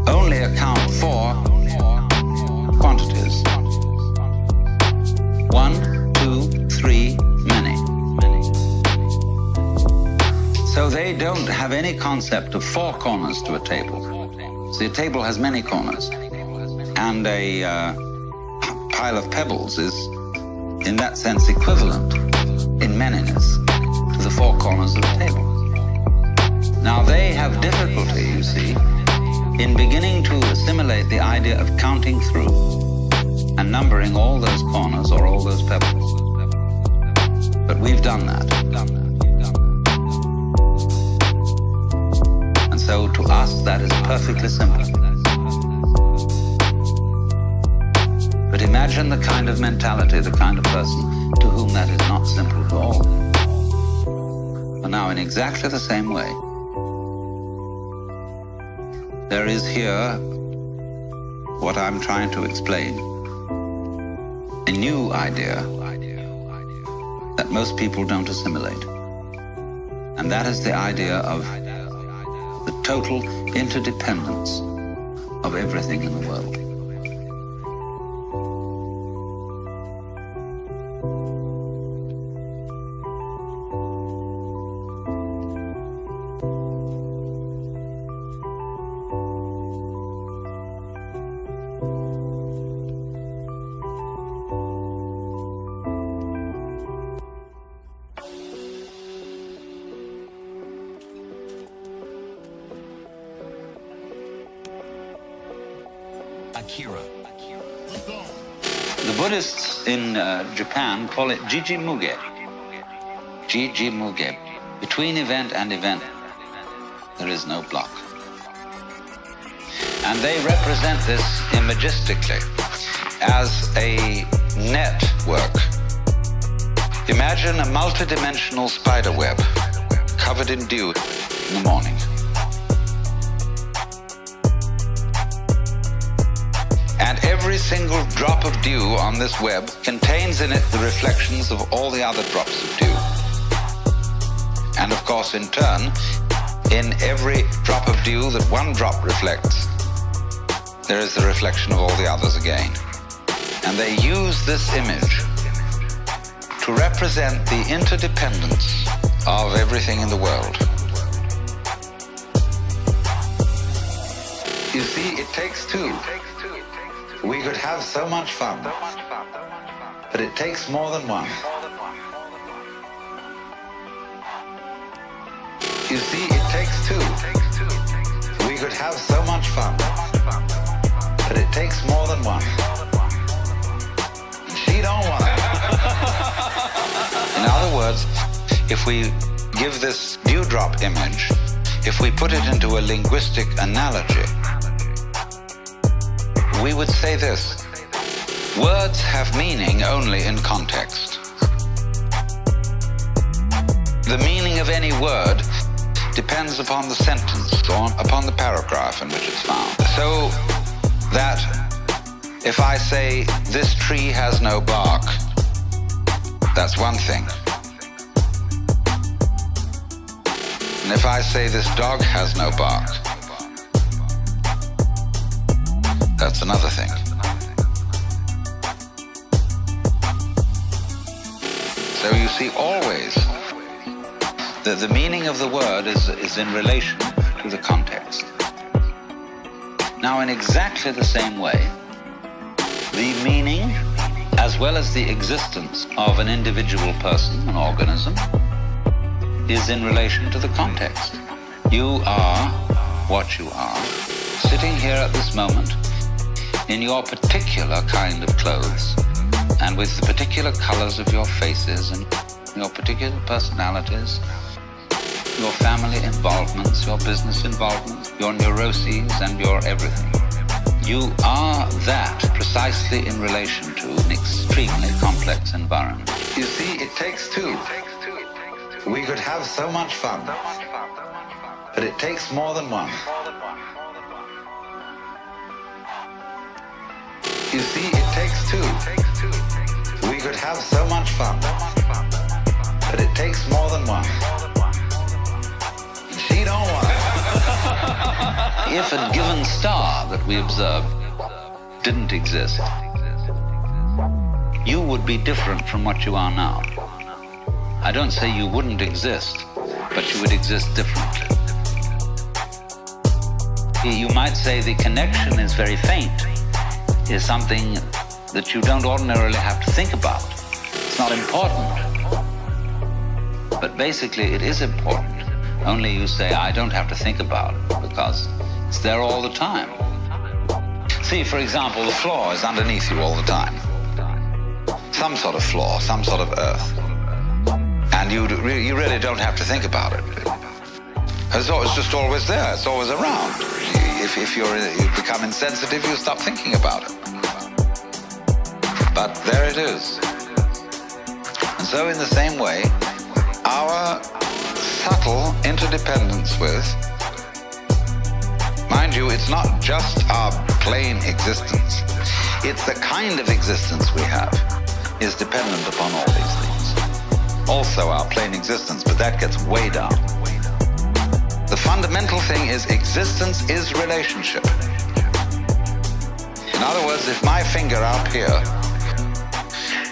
only account for quantities. 1, 2, 3, many. So they don't have any concept of 4 corners to a table. See, a table has many corners. And a pile of pebbles is, in that sense, equivalent in manyness to the 4 corners of a table. Now, they have difficulty, you see, in beginning to assimilate the idea of counting through and numbering all those corners or all those pebbles. But we've done that. And so to us, that is perfectly simple. But imagine the kind of mentality, the kind of person to whom that is not simple at all. But now, in exactly the same way, there is here what I'm trying to explain. A new idea that most people don't assimilate. And that is the idea of the total interdependence of everything in the world. The Buddhists in Japan call it Jiji-muge. Jiji-muge. Between event and event, there is no block. And they represent this imagistically as a network. Imagine a multidimensional spider web covered in dew in the morning. And every single drop of dew on this web contains in it the reflections of all the other drops of dew. And of course, in turn, in every drop of dew that one drop reflects, there is the reflection of all the others again. And they use this image to represent the interdependence of everything in the world. You see, it takes two. We could have so much fun, but it takes more than one. You see, it takes two. We could have so much fun, but it takes more than one. She don't want it. In other words, if we give this dewdrop image, if we put it into a linguistic analogy, we would say this: words have meaning only in context. The meaning of any word depends upon the sentence or upon the paragraph in which it's found. So that if I say, this tree has no bark, that's one thing. And if I say, this dog has no bark, that's another thing. So you see, always The meaning of the word is in relation to the context. Now, in exactly the same way, the meaning, as well as the existence of an individual person, an organism, is in relation to the context. You are what you are, sitting here at this moment in your particular kind of clothes and with the particular colors of your faces and your particular personalities, your family involvements, your business involvements, your neuroses and your everything. You are that precisely in relation to an extremely complex environment. You see, it takes two. We could have so much fun, but it takes more than one. You see, it takes two. We could have so much fun, but it takes more than one. And she don't want it. If a given star that we observe didn't exist, you would be different from what you are now. I don't say you wouldn't exist, but you would exist differently. You might say the connection is very faint, is something that you don't ordinarily have to think about. It's not important. But basically it is important. Only you say, I don't have to think about it because it's there all the time. See, for example, the floor is underneath you all the time. Some sort of floor, some sort of earth. And you really don't have to think about it. It's just always there. It's always around. If you become insensitive, you stop thinking about it. But there it is. And so in the same way, our subtle interdependence with, mind you, it's not just our plain existence. It's the kind of existence we have is dependent upon all these things. Also our plain existence, but that gets way down. The fundamental thing is existence is relationship. In other words, if my finger up here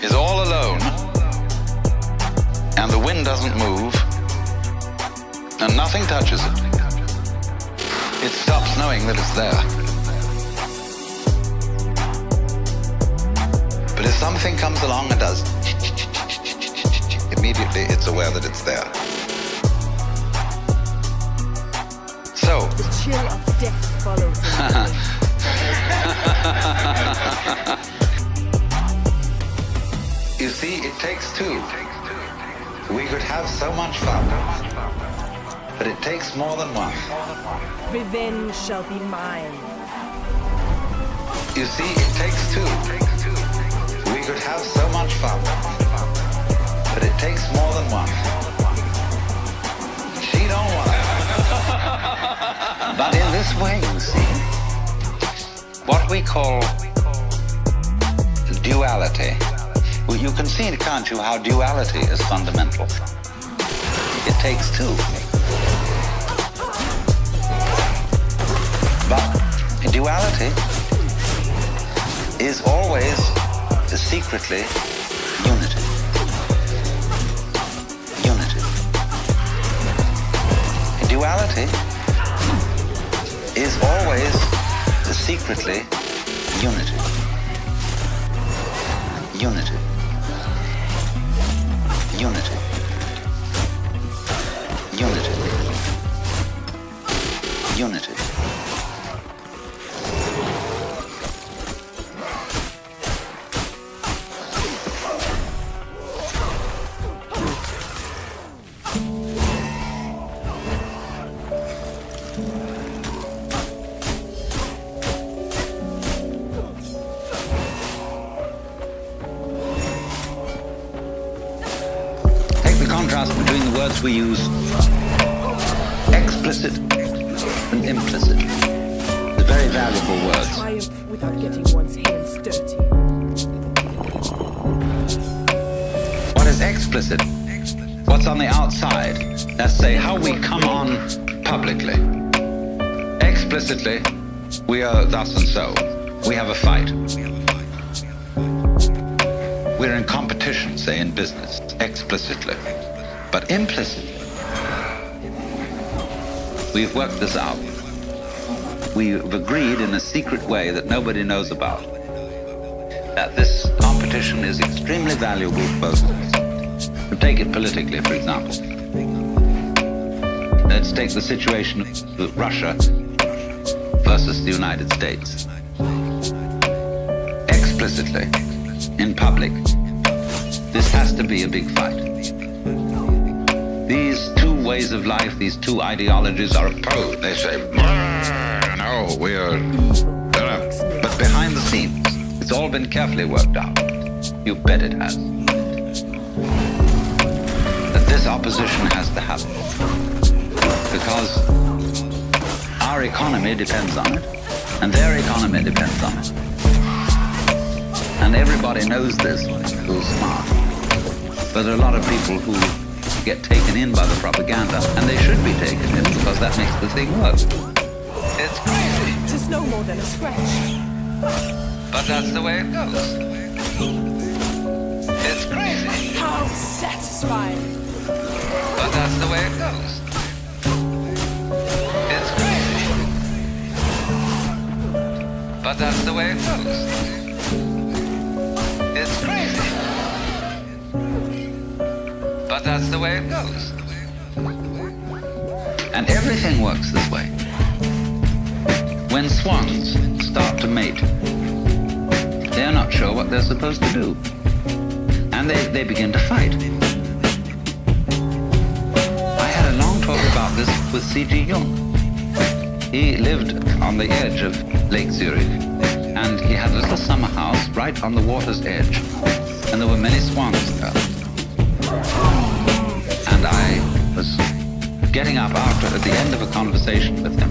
is all alone and the wind doesn't move and nothing touches it, it stops knowing that it's there. But if something comes along and does, immediately it's aware that it's there. So, The chill of death follows in you see, it takes two. We could have so much fun, but it takes more than one. Revenge shall be mine. You see, it takes two. We could have so much fun, but it takes more than one. She don't want it. But in this way, you see, what we call duality, well, you can see, can't you, how duality is fundamental. It takes two. But duality is always secretly unity. Unity. Duality is always secretly unity. Unity. Unity. Unity. Unity. Between the words we use, explicit and implicit. The very valuable words. Triumph without getting one's hands dirty. What is explicit? What's on the outside? Let's say how we come on publicly. Explicitly, we are thus and so. We have a fight. We're in competition, say in business, explicitly. But implicitly, We've worked this out. We've agreed in a secret way that nobody knows about that this competition is extremely valuable for both of us. Take it politically, for example. Let's take the situation of Russia versus the United States. Explicitly, in public, this has to be a big fight. These two ways of life, these two ideologies are opposed. They say, no, we are... But behind the scenes, it's all been carefully worked out. You bet it has. That this opposition has to happen. Because our economy depends on it, and their economy depends on it. And everybody knows this who's smart. But there are a lot of people who get taken in by the propaganda, and they should be taken in because that makes the thing work. It's crazy. Just no more than a scratch. But that's the way it goes. It's crazy. How satisfying. But that's the way it goes. It's crazy. But that's the way it goes. It's crazy. But that's the way it goes. And everything works this way. When swans start to mate, they're not sure what they're supposed to do. And they begin to fight. I had a long talk about this with C.G. Jung. He lived on the edge of Lake Zurich, and he had a little summer house right on the water's edge, and there were many swans there. And I was getting up at the end of a conversation with him.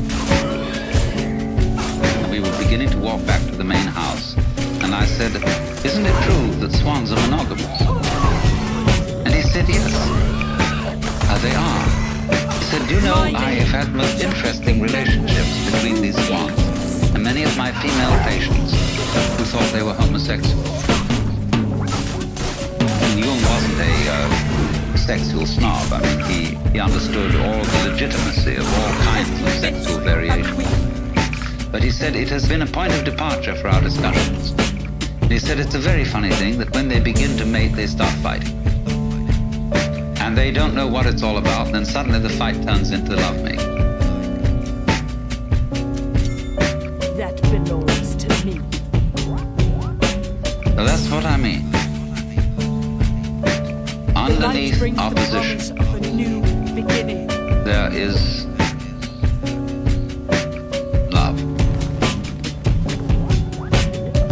And we were beginning to walk back to the main house. And I said, isn't it true that swans are monogamous? And he said, yes. They are. He said, do you know, I have had most interesting relationships between these swans and many of my female patients who thought they were homosexual. And Jung wasn't a sexual snob. I mean, he understood all the legitimacy of all kinds of sexual variation. But he said it has been a point of departure for our discussions. And he said it's a very funny thing that when they begin to mate, they start fighting. And they don't know what it's all about, and then suddenly the fight turns into lovemaking. That belongs to me. So that's what I mean. Underneath opposition, of a new beginning. there is love.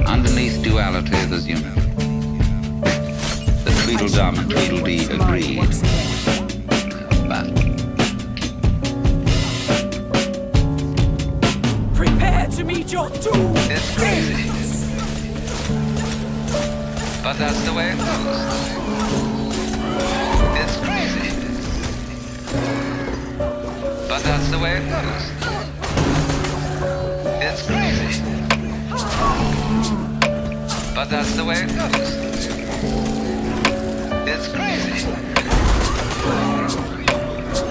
Underneath duality, there's unity. The Tweedledum and Tweedledee agreed. But Prepare to meet your doom. it's crazy. But that's the way it goes. It's crazy. But that's the way it goes. It's crazy. But that's the way it goes. It's crazy.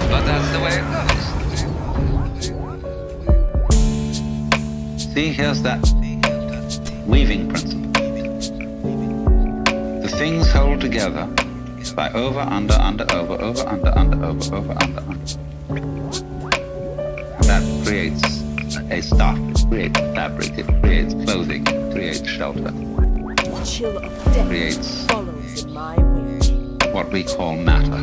But that's the way it goes. See, here's that weaving principle. The things hold together by over, under, under, over, over, under, under, over, over, under, under. And that creates a stuff, it creates fabric, it creates clothing, it creates shelter. The chill of death Creates follows in my wake. what we call matter.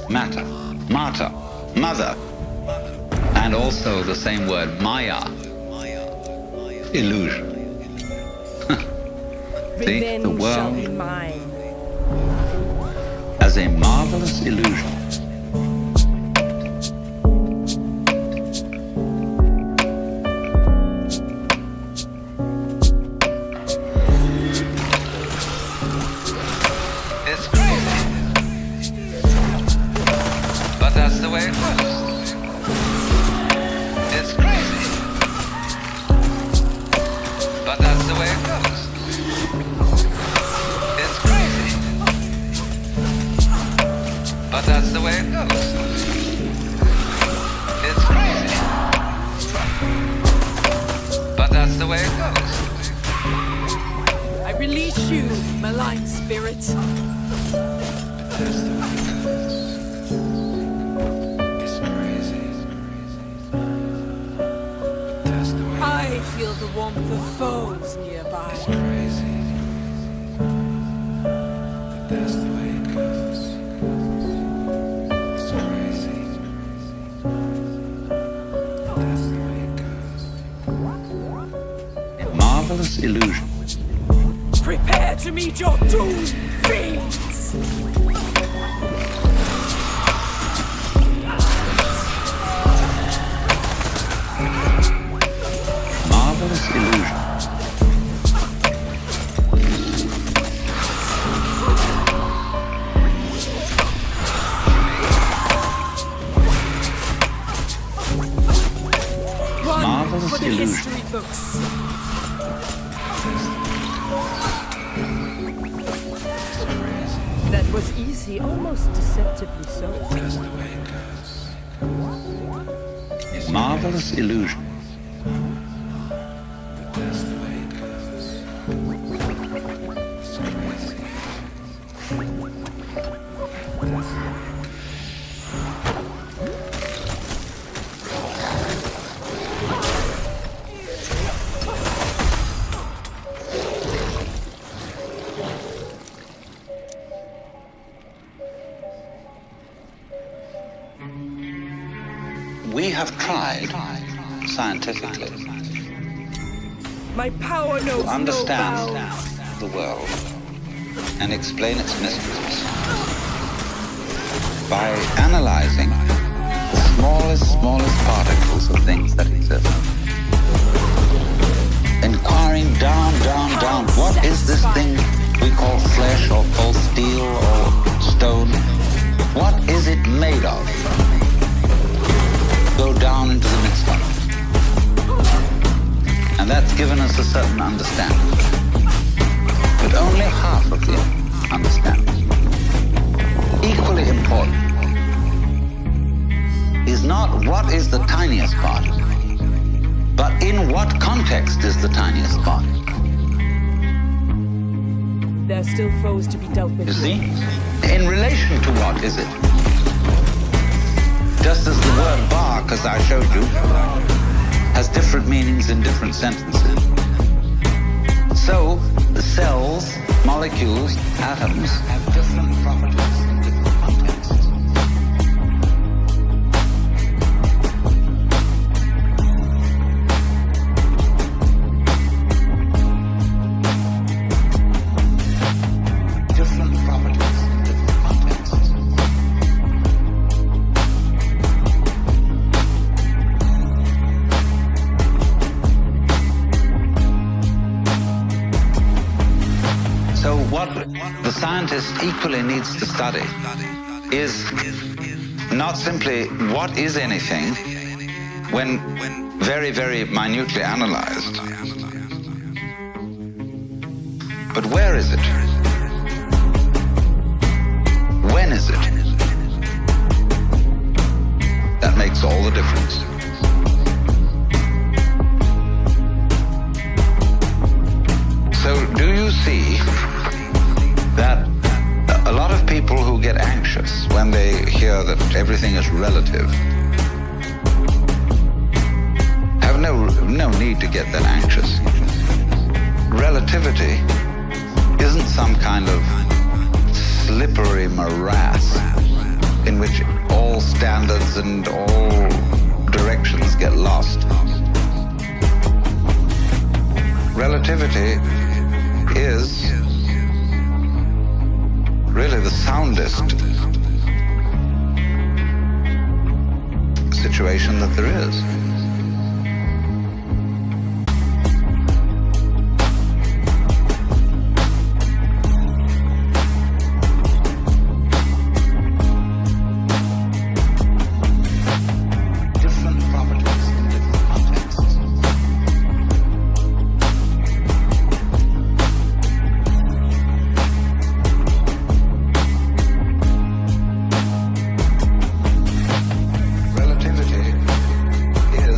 Matter, mater, mother, and also the same word, maya, illusion. See, the Revenge shall be world mine. as a marvelous illusion. It's crazy. But that's the way it goes. It's crazy. But that's the way it goes. It's crazy. But that's the way it spirit. I feel the warmth of foes nearby. Marvelous illusion. Prepare to meet your doom, fiends! Marvelous illusion. One Marvelous for the illusion. history books. That was easy, almost deceptively so. Marvelous illusion. We have tried scientifically My power knows to understand no bounds. the world and explain its mysteries by analyzing the smallest particles of things that exist. Inquiring down, what is this thing we call flesh or steel or stone? What is it made of? Go down into the midst of it. And that's given us a certain understanding. But only half of the understanding. Equally important is not what is the tiniest part, but in what context is the tiniest part. There are still foes to be dealt with. You see? In relation to what is it? Just as the word bark, as I showed you, has different meanings in different sentences. So, the cells, molecules, atoms have different properties in different contexts. Different properties in different contexts. So what the scientist equally needs to study is not simply what is anything when very, very minutely analyzed, but where is it? When is it? That makes all the difference. So do you see that a lot of people who get anxious when they hear that everything is relative have no need to get that anxious. Relativity isn't some kind of slippery morass in which all standards and all directions get lost. Relativity is really the soundest situation that there is. Different properties in different contexts. Relativity is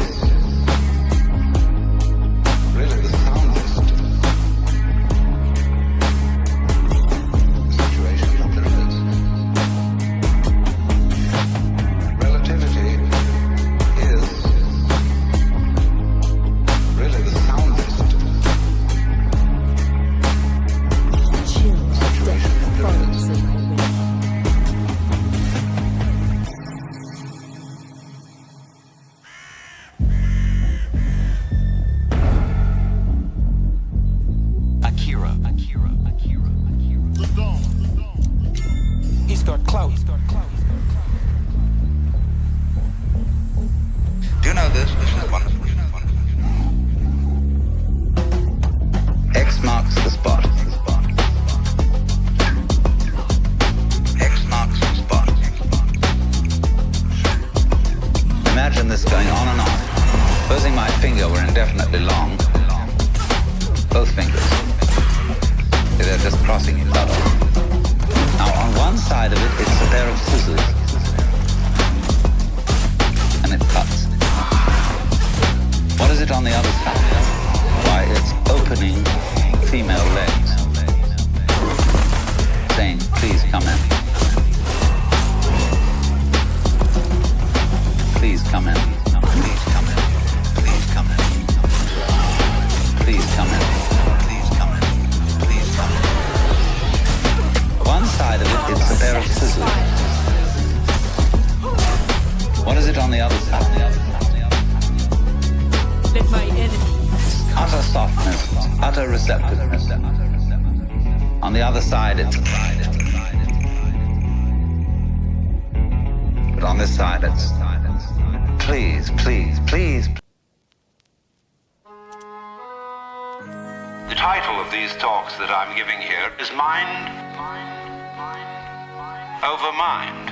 This is wonderful. X marks the spot. X marks the spot. Imagine this going on and on. Supposing my finger were indefinitely long. Both fingers. They're just crossing each other. Now on one side of it, it's a pair of scissors. And it cuts. What is it on the other side? Why, it's opening female legs. Saying, please come in. Please come in. Please come in. Please come in. Please come in. Please come in. Please come in. One side of it, it's a pair of scissors. What is it on the other side? Let my enemies Utter softness, utter receptiveness. On the other side, it's... But on this side, it's... Please, please, please. The title of these talks that I'm giving here is Mind Over Mind.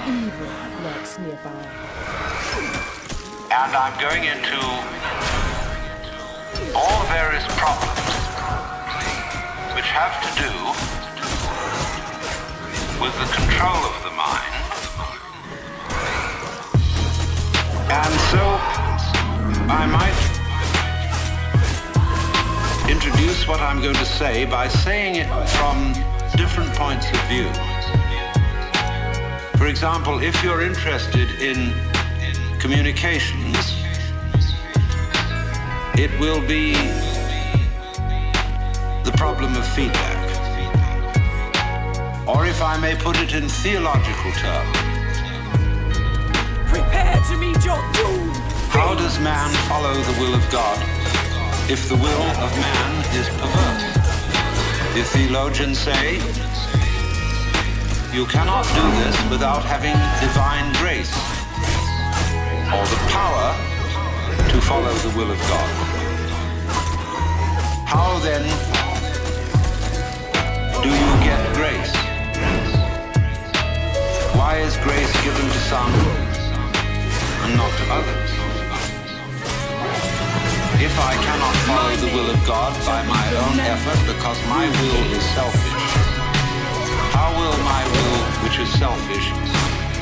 evil lurks nearby. And I'm going into all the various problems which have to do with the control of the mind. And so I might introduce what I'm going to say by saying it from different points of view. For example, if you're interested in communications, it will be the problem of feedback. Or if I may put it in theological terms, Prepare to meet your doom! how does man follow the will of God if the will of man is perverse? The theologians say, you cannot do this without having divine grace, or the power to follow the will of God. How then do you get grace? Why is grace given to some and not to others? If I cannot follow the will of God by my own effort because my will is selfish, how will my will, which is selfish,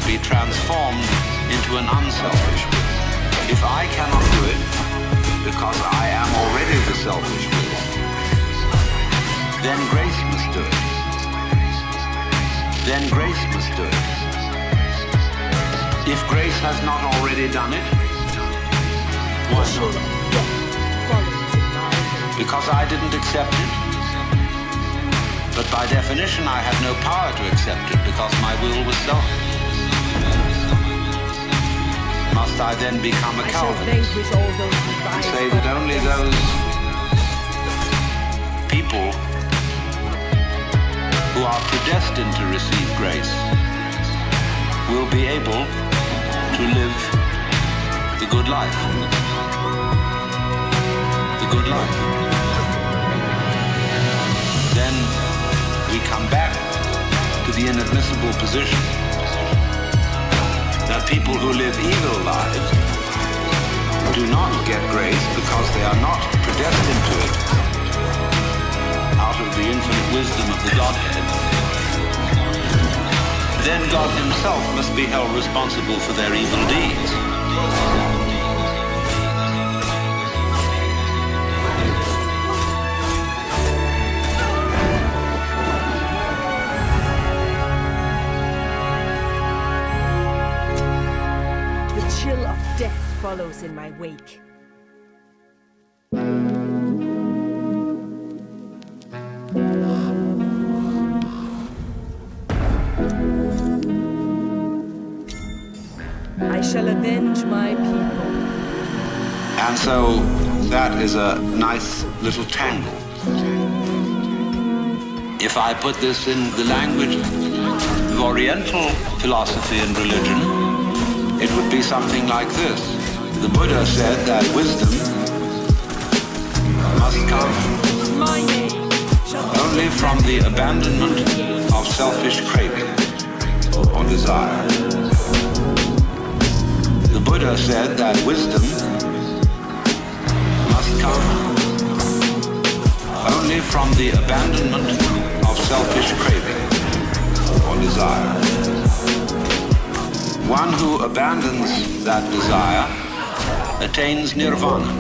be transformed into an unselfish will? If I cannot do it because I am already the selfish will, then grace must do it. Then grace must do it. If grace has not already done it, why not? Because I didn't accept it. But by definition, I had no power to accept it because my will was selfish. Must I then become a Calvinist and say that only those people who are predestined to receive grace will be able to live the good life? The good life. Then we come back to the inadmissible position that people who live evil lives do not get grace because they are not predestined to it out of the infinite wisdom of the Godhead. Then God himself must be held responsible for their evil deeds. Chill of death follows in my wake. I shall avenge my people. And so that is a nice little tangle. If I put this in the language of Oriental philosophy and religion, it would be be something like this. The Buddha said that wisdom must come My name shall be only from the abandonment of selfish craving or desire. The Buddha said that wisdom must come only from the abandonment of selfish craving or desire. One who abandons that desire attains nirvana,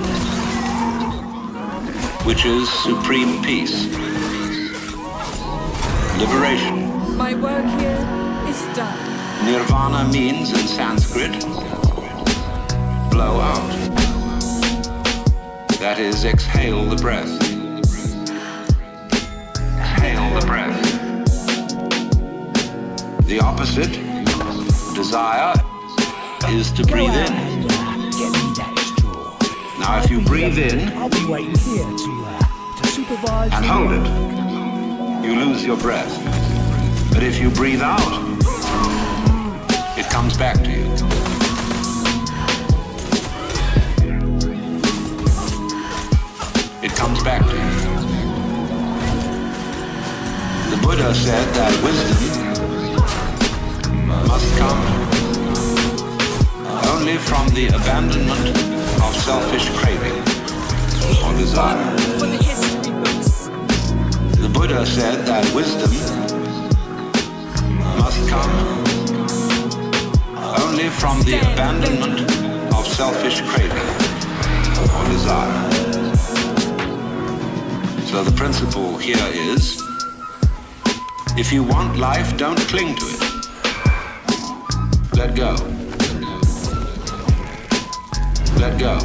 which is supreme peace, liberation. my work here is done. Nirvana means in Sanskrit, blow out. That is, exhale the breath. Exhale the breath. The opposite, desire, is to breathe in. Get me that straw. Now if you breathe in I'll be waiting here to supervise. and hold it, you lose your breath. But if you breathe out, it comes back to you. It comes back to you. The Buddha said that wisdom must come only from the abandonment of selfish craving or desire. For the history books. The Buddha said that wisdom must come only from the abandonment of selfish craving or desire. So the principle here is, if you want life, don't cling to it. Let go. Let go.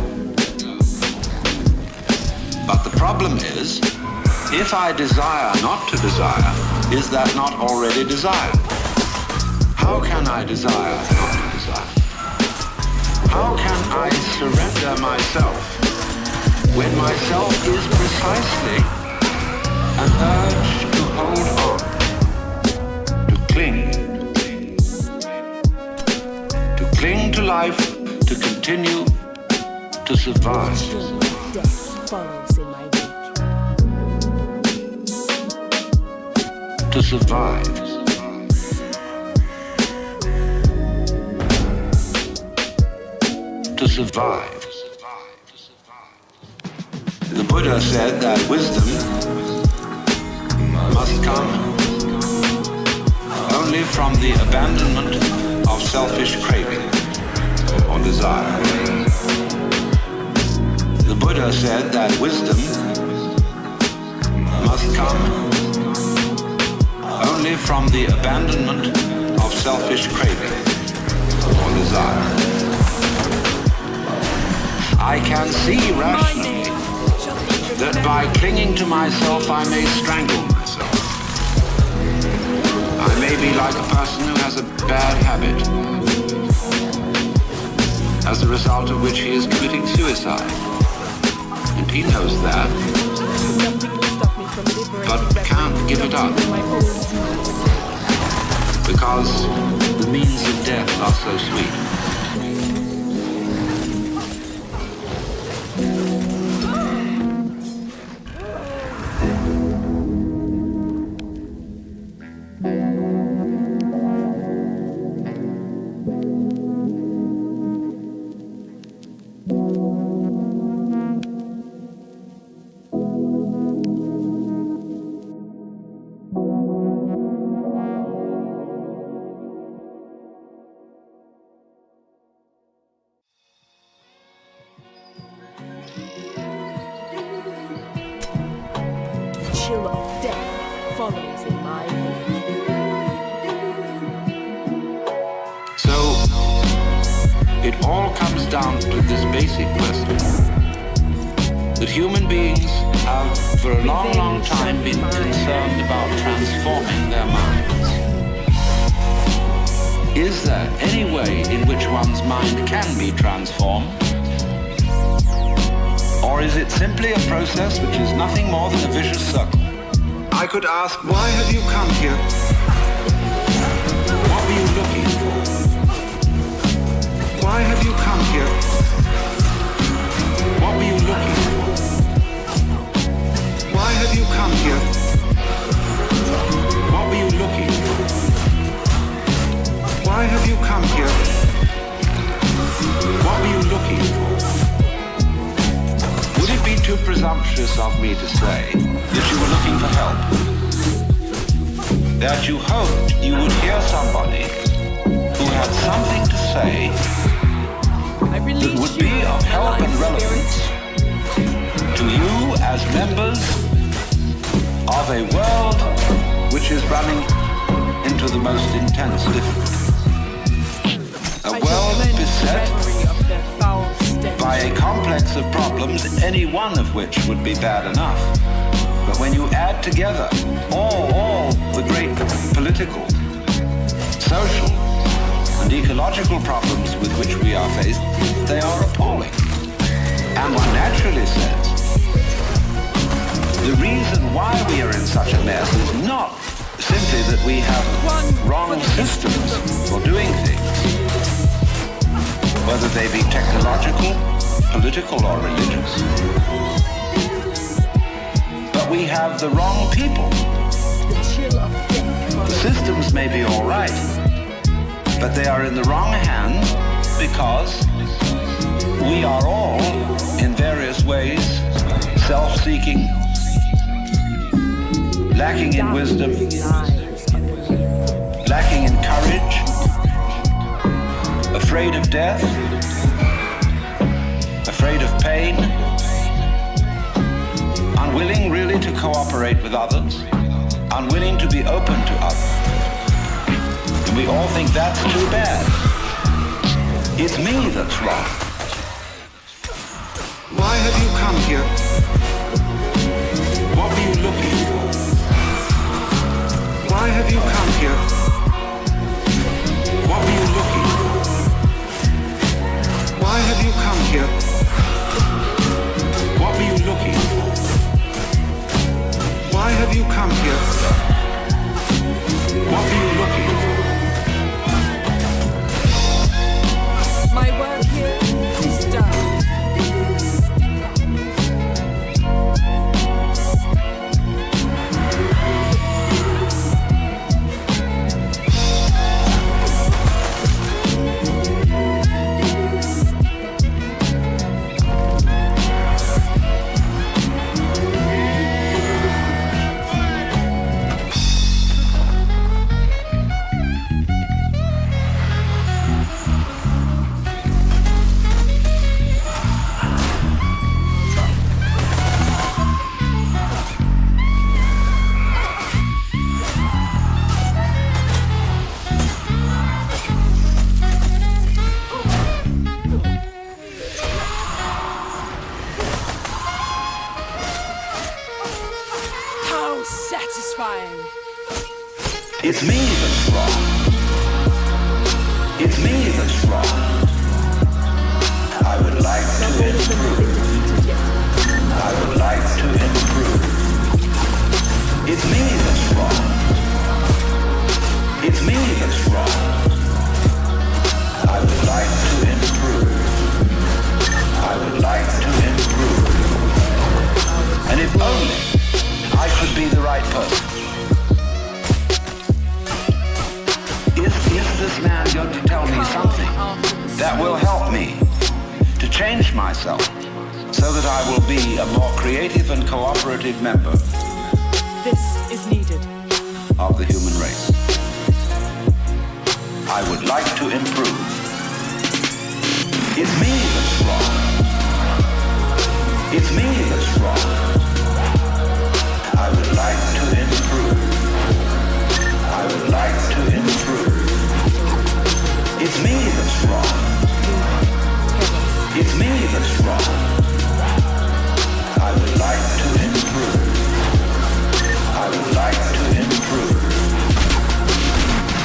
But the problem is, if I desire not to desire, is that not already desire? How can I desire not to desire? How can I surrender myself when myself is precisely an urge to hold on, to cling to life, to continue to survive? Death follows in my wake. To survive. To survive. The Buddha said that wisdom must come only from the abandonment of selfish craving or desire. The Buddha said that wisdom must come only from the abandonment of selfish craving or desire. I can see rationally that by clinging to myself I may strangle myself. I may be like a person who has a bad habit, as a result of which he is committing suicide. And he knows that, Nothing will stop me from liberating but can't give it up, my own dreams. because the means of death are so sweet. Chill of death follows in my wake. So, it all comes down to this basic question, that human beings have for a long, long time been concerned about transforming their minds. Is there any way in which one's mind can be transformed? Or is it simply a process which is nothing more than a vicious circle? I could ask, why have you come here? What were you looking for? Why Why have you come here? What were you looking for? Why have you come here? What were you looking for? Why have you come here? What were you looking for? Would it be too presumptuous of me to say that you were looking for help? That you hoped you would hear somebody who had something to say that would be of help and relevance to you as members of a world which is running into the most intense difficulty. A world beset by a complex of problems, any one of which would be bad enough. But when you add together all the great political, social, and ecological problems with which we are faced, they are appalling. And one naturally says, the reason why we are in such a mess is not simply that we have wrong systems for doing things, whether they be technological, political, or religious. But we have the wrong people. The systems may be all right, but they are in the wrong hands because we are all, in various ways, self-seeking, lacking in wisdom, lacking in courage, afraid of death, afraid of pain, unwilling really to cooperate with others, unwilling to be open to others. And we all think that's too bad. It's me that's wrong. Why have you come here? What were you looking for? Why have you come here? What were you looking for? Why have you come here? What were you looking for? Why have you come here? What were you looking for? My work here is done. It's me that's wrong. It's me that's wrong. I would like to improve. I would like to improve. It's me that's wrong. It's me that's wrong. I would like to improve. I would like to improve. And if only I could be the right person. Is this man going to tell me something that will help me to change myself so that I will be a more creative and cooperative member This is needed of the human race? I would like to improve. It's me that's wrong. It's me that's wrong. I would like to improve. I would like to improve. It's me that's wrong. It's me that's wrong. I would like to improve. I would like to improve.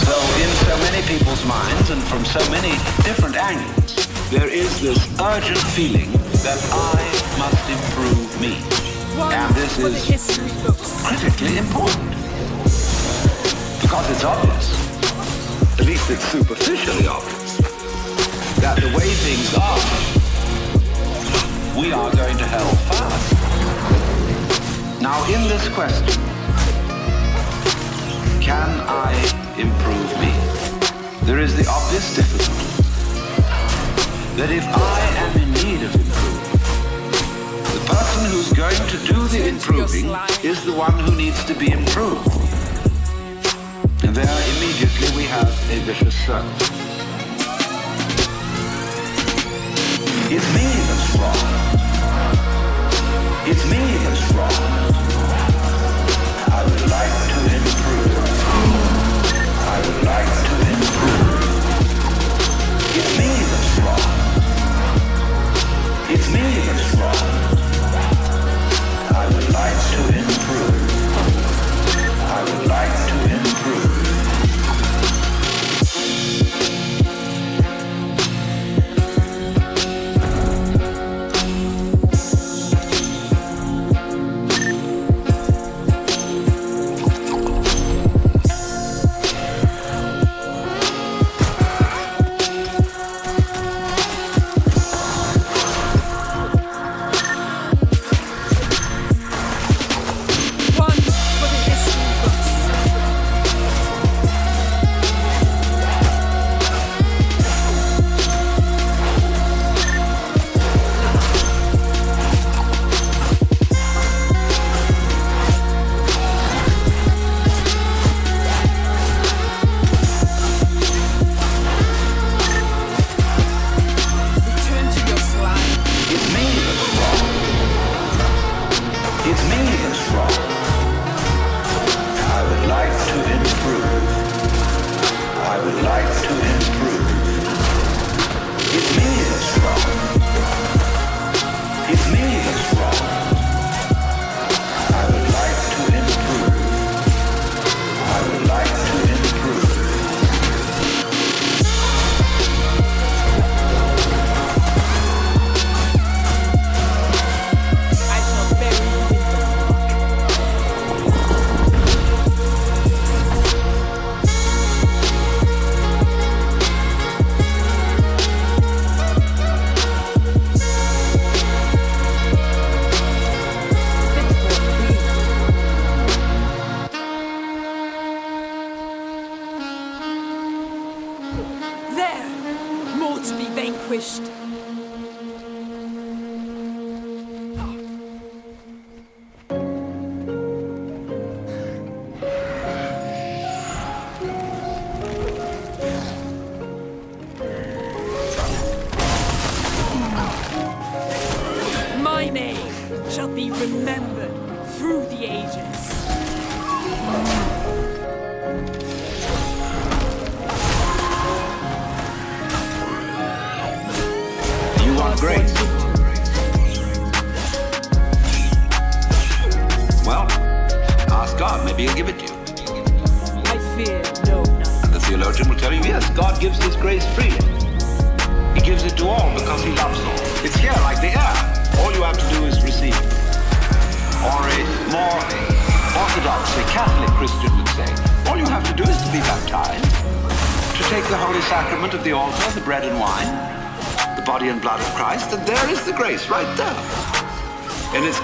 So in so many people's minds and from so many different angles, there is this urgent feeling that I must improve me. And this is critically important. Because it's obvious. At least it's superficially obvious. that the way things are, we are going to hell fast. Now, in this question, can I improve me? There is the obvious difficulty that if I am in need of improvement, the person who's going to do the improving is the one who needs to be improved. And there immediately we have a vicious circle. It's me that's wrong. It's me that's wrong. I would like to improve. I would like to improve. It's me that's wrong. It's me that's wrong. I would like to improve. I would like to improve.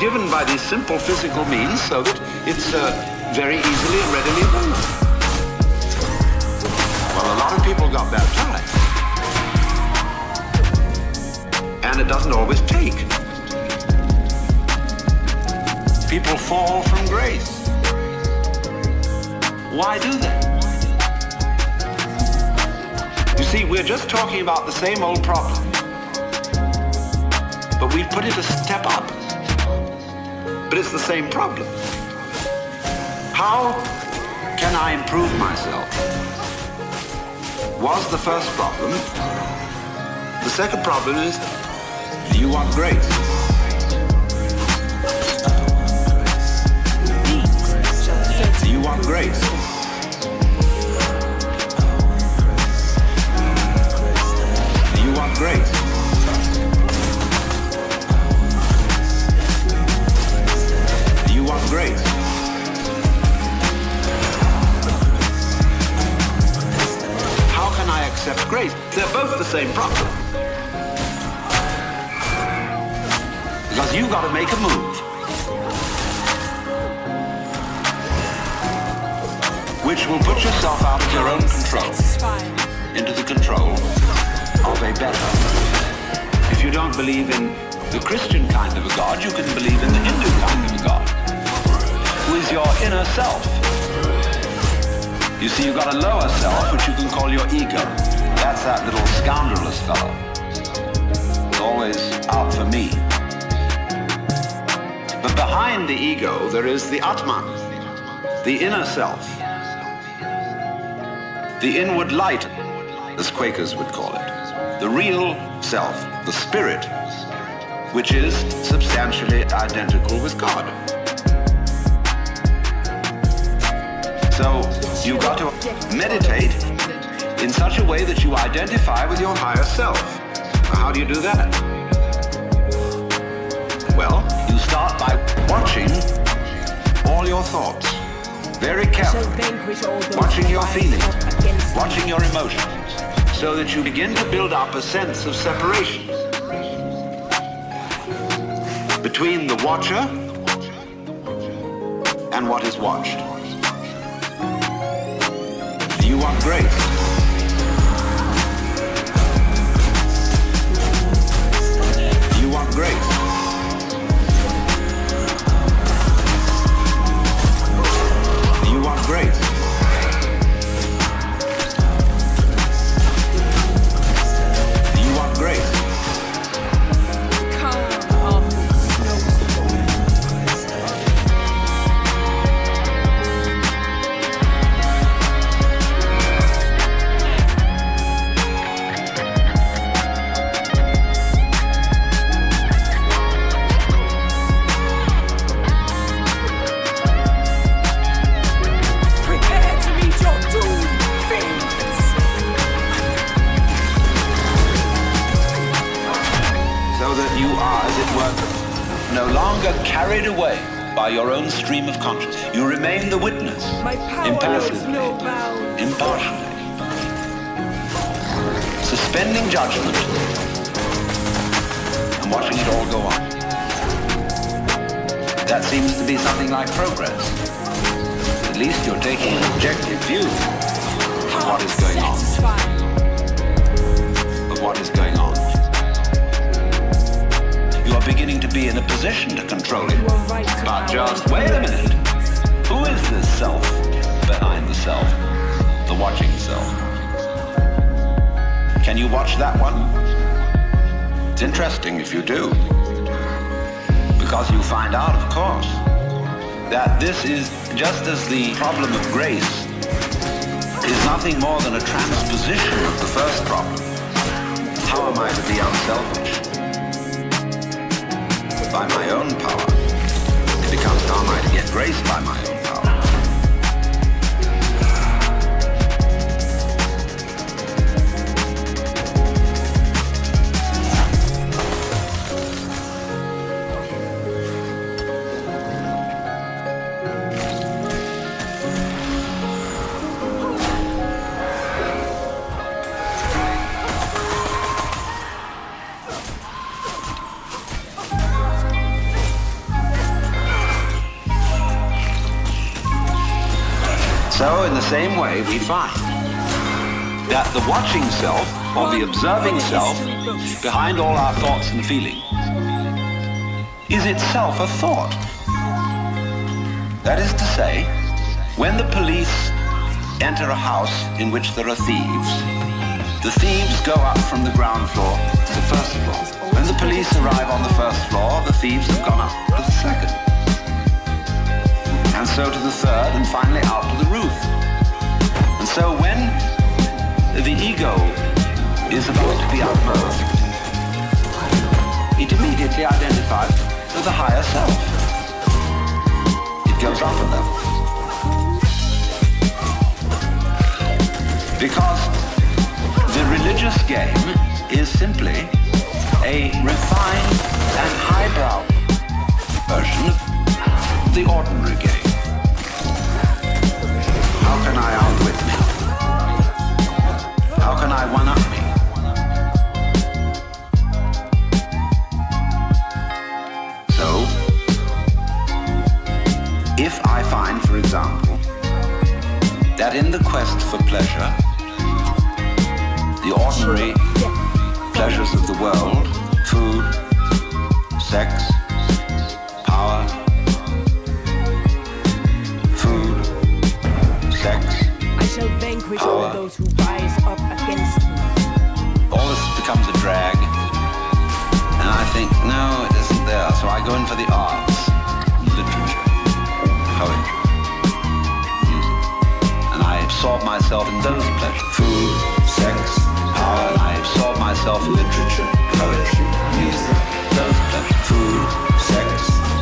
Given by these simple physical means so that it's very easily and readily available. Well, a lot of people got baptized. And it doesn't always take. People fall from grace. Why do they? You see, we're just talking about the same old problem. But we've put it a step up. But it's the same problem. How can I improve myself? Was the first problem. The second problem is, do you want grace? Do you want grace? Do you want grace? Grace. How can I accept grace? They're both the same problem. Because you've got to make a move. Which will put yourself out of your own control into the control of a better. If you don't believe in the Christian kind of a God, you can believe in the Hindu kind of a God, who is your inner self. You see, you've got a lower self, which you can call your ego. That's that little scoundrelous fellow. It's always out for me. But behind the ego, there is the Atman, the inner self, the inward light, as Quakers would call it, the real self, the spirit, which is substantially identical with God. So you've got to meditate in such a way that you identify with your higher self. How do you do that? Well, you start by watching all your thoughts very carefully, watching your feelings, watching your emotions, so that you begin to build up a sense of separation between the watcher and what is watched. Do you want grace? Do you want grace? Do you want grace? Do you want grace? No longer carried away by your own stream of consciousness. You remain the witness, impassively, impartially, suspending judgment and watching it all go on. That seems to be something like progress. At least you're taking an objective view of what is going on. Of what is going on. You are beginning to be in a position to control it. But just wait a minute. Who is this self behind the self? The watching self. Can you watch that one? It's interesting if you do. Because you find out, of course, that this is just as the problem of grace is nothing more than a transposition of the first problem. How am I to be unselfish? By my own power. It becomes how am I to get grace by my own power. So, in the same way, we find that the watching self, or the observing self, behind all our thoughts and feelings, is itself a thought. That is to say, when the police enter a house in which there are thieves, the thieves go up from the ground floor to the first floor. When the police arrive on the first floor, the thieves have gone up to the second. And so to the third, and finally out to the roof. And so when the ego is about to be utmost, it immediately identifies with the higher self. It goes up a level. Because the religious game is simply a refined and highbrow version of the ordinary game. How can I outwit me? How can I one-up me? in the quest for pleasure, the ordinary pleasures of the world, food, sex, power, food, sex, I shall vanquish power. all those who rise up against me. All this becomes a drag, and I think, no, it isn't there, so I go in for the arts, literature, poetry, music, and I absorb myself in those pleasures, food, sex, power, and I absorb myself in literature, poetry, music, those pleasures, food, sex,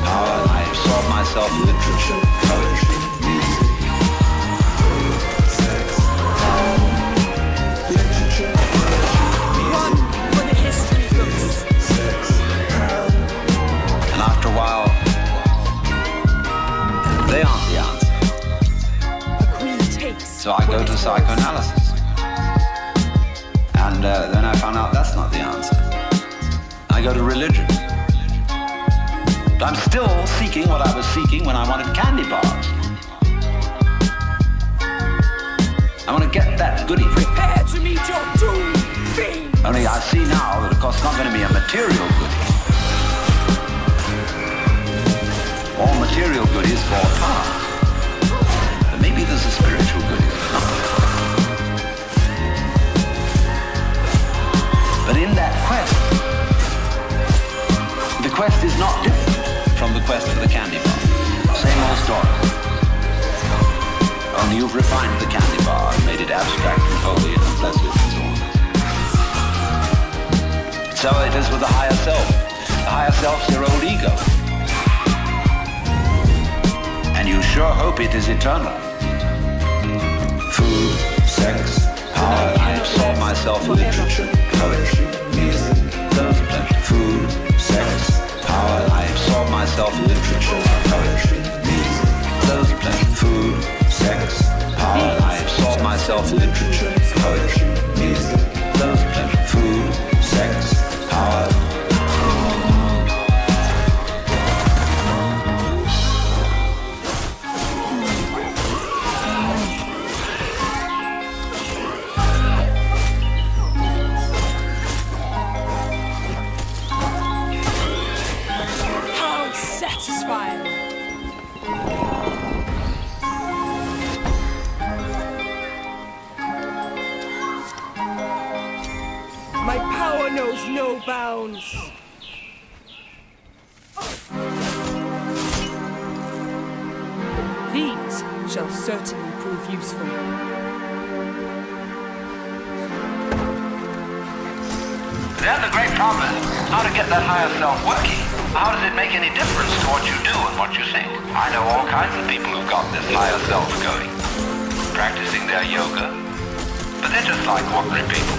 power, and I absorb myself in literature, poetry, music, food, sex, power, literature, Run for the history books. and after a while, they aren't the answer. A queen takes. So I go to psychoanalysis. And then I found out that's not the answer. I go to religion. I'm still seeking what I was seeking when I wanted candy bars. I want to get that goodie. Prepare to meet your doom, fiend. Only I see now that, of course, it's not going to be a material goodie. All material goodies fall apart. But maybe there's a spiritual goodie. But in that quest, the quest is not different from the quest for the candy bar. Same old story. Only you've refined the candy bar and made it abstract and holy and blessed and so on. So it is with the higher self. The higher self's your old ego. And you sure hope it is eternal. Food, sex, power, I absorb myself in literature, poetry, music, those pleasures. Food, sex, power, I absorb myself in literature, poetry, music, those pleasures. Food, sex, power, I absorb myself in literature, poetry, music, those pleasures. Food, sex, power. How satisfying. My power knows no bounds. These shall certainly prove useful. Then the great problem is how to get that higher self working. How does it make any difference to what you do and what you think? I know all kinds of people who've got this higher self going, practicing their yoga, but they're just like ordinary people.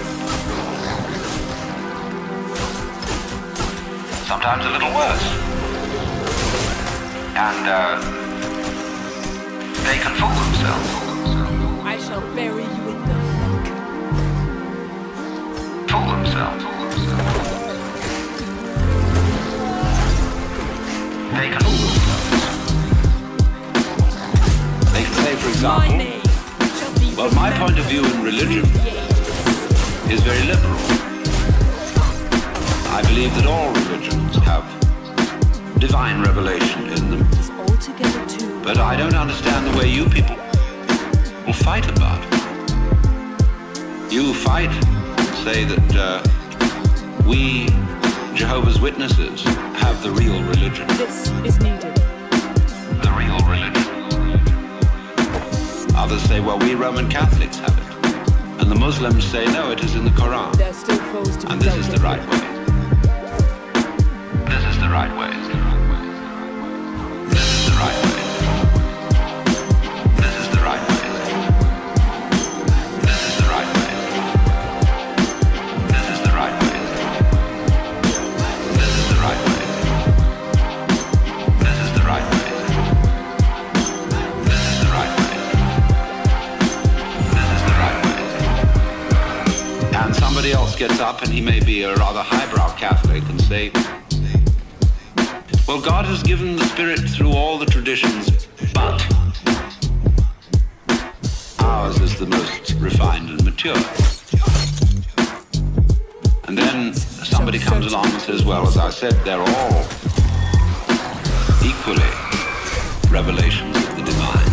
Sometimes a little worse. And they can fool themselves. I shall bury you in the muck. Fool themselves. They can fool themselves. They can say, for My example, name shall be well, my point of view in religion is very liberal. I believe that all religions have divine revelation in them, is altogether too. but I don't understand the way you people will fight about it. You fight, say that we, Jehovah's Witnesses, have the real religion. This is needed. the real religion. Others say, well, we Roman Catholics have it. And the Muslims say, no, it is in the Quran. There are still foes to be And this dealt is the with. right way. This is the right way. This is the right way. This is the right way. This is the right way. This is the right way. This is the right way. This is the right way. This is the right way. This is the right way. And somebody else gets up, and he may be a rather highbrow Catholic, and say, well, God has given the Spirit through all the traditions, but ours is the most refined and mature. And then somebody comes along and says, well, as I said, they're all equally revelations of the divine.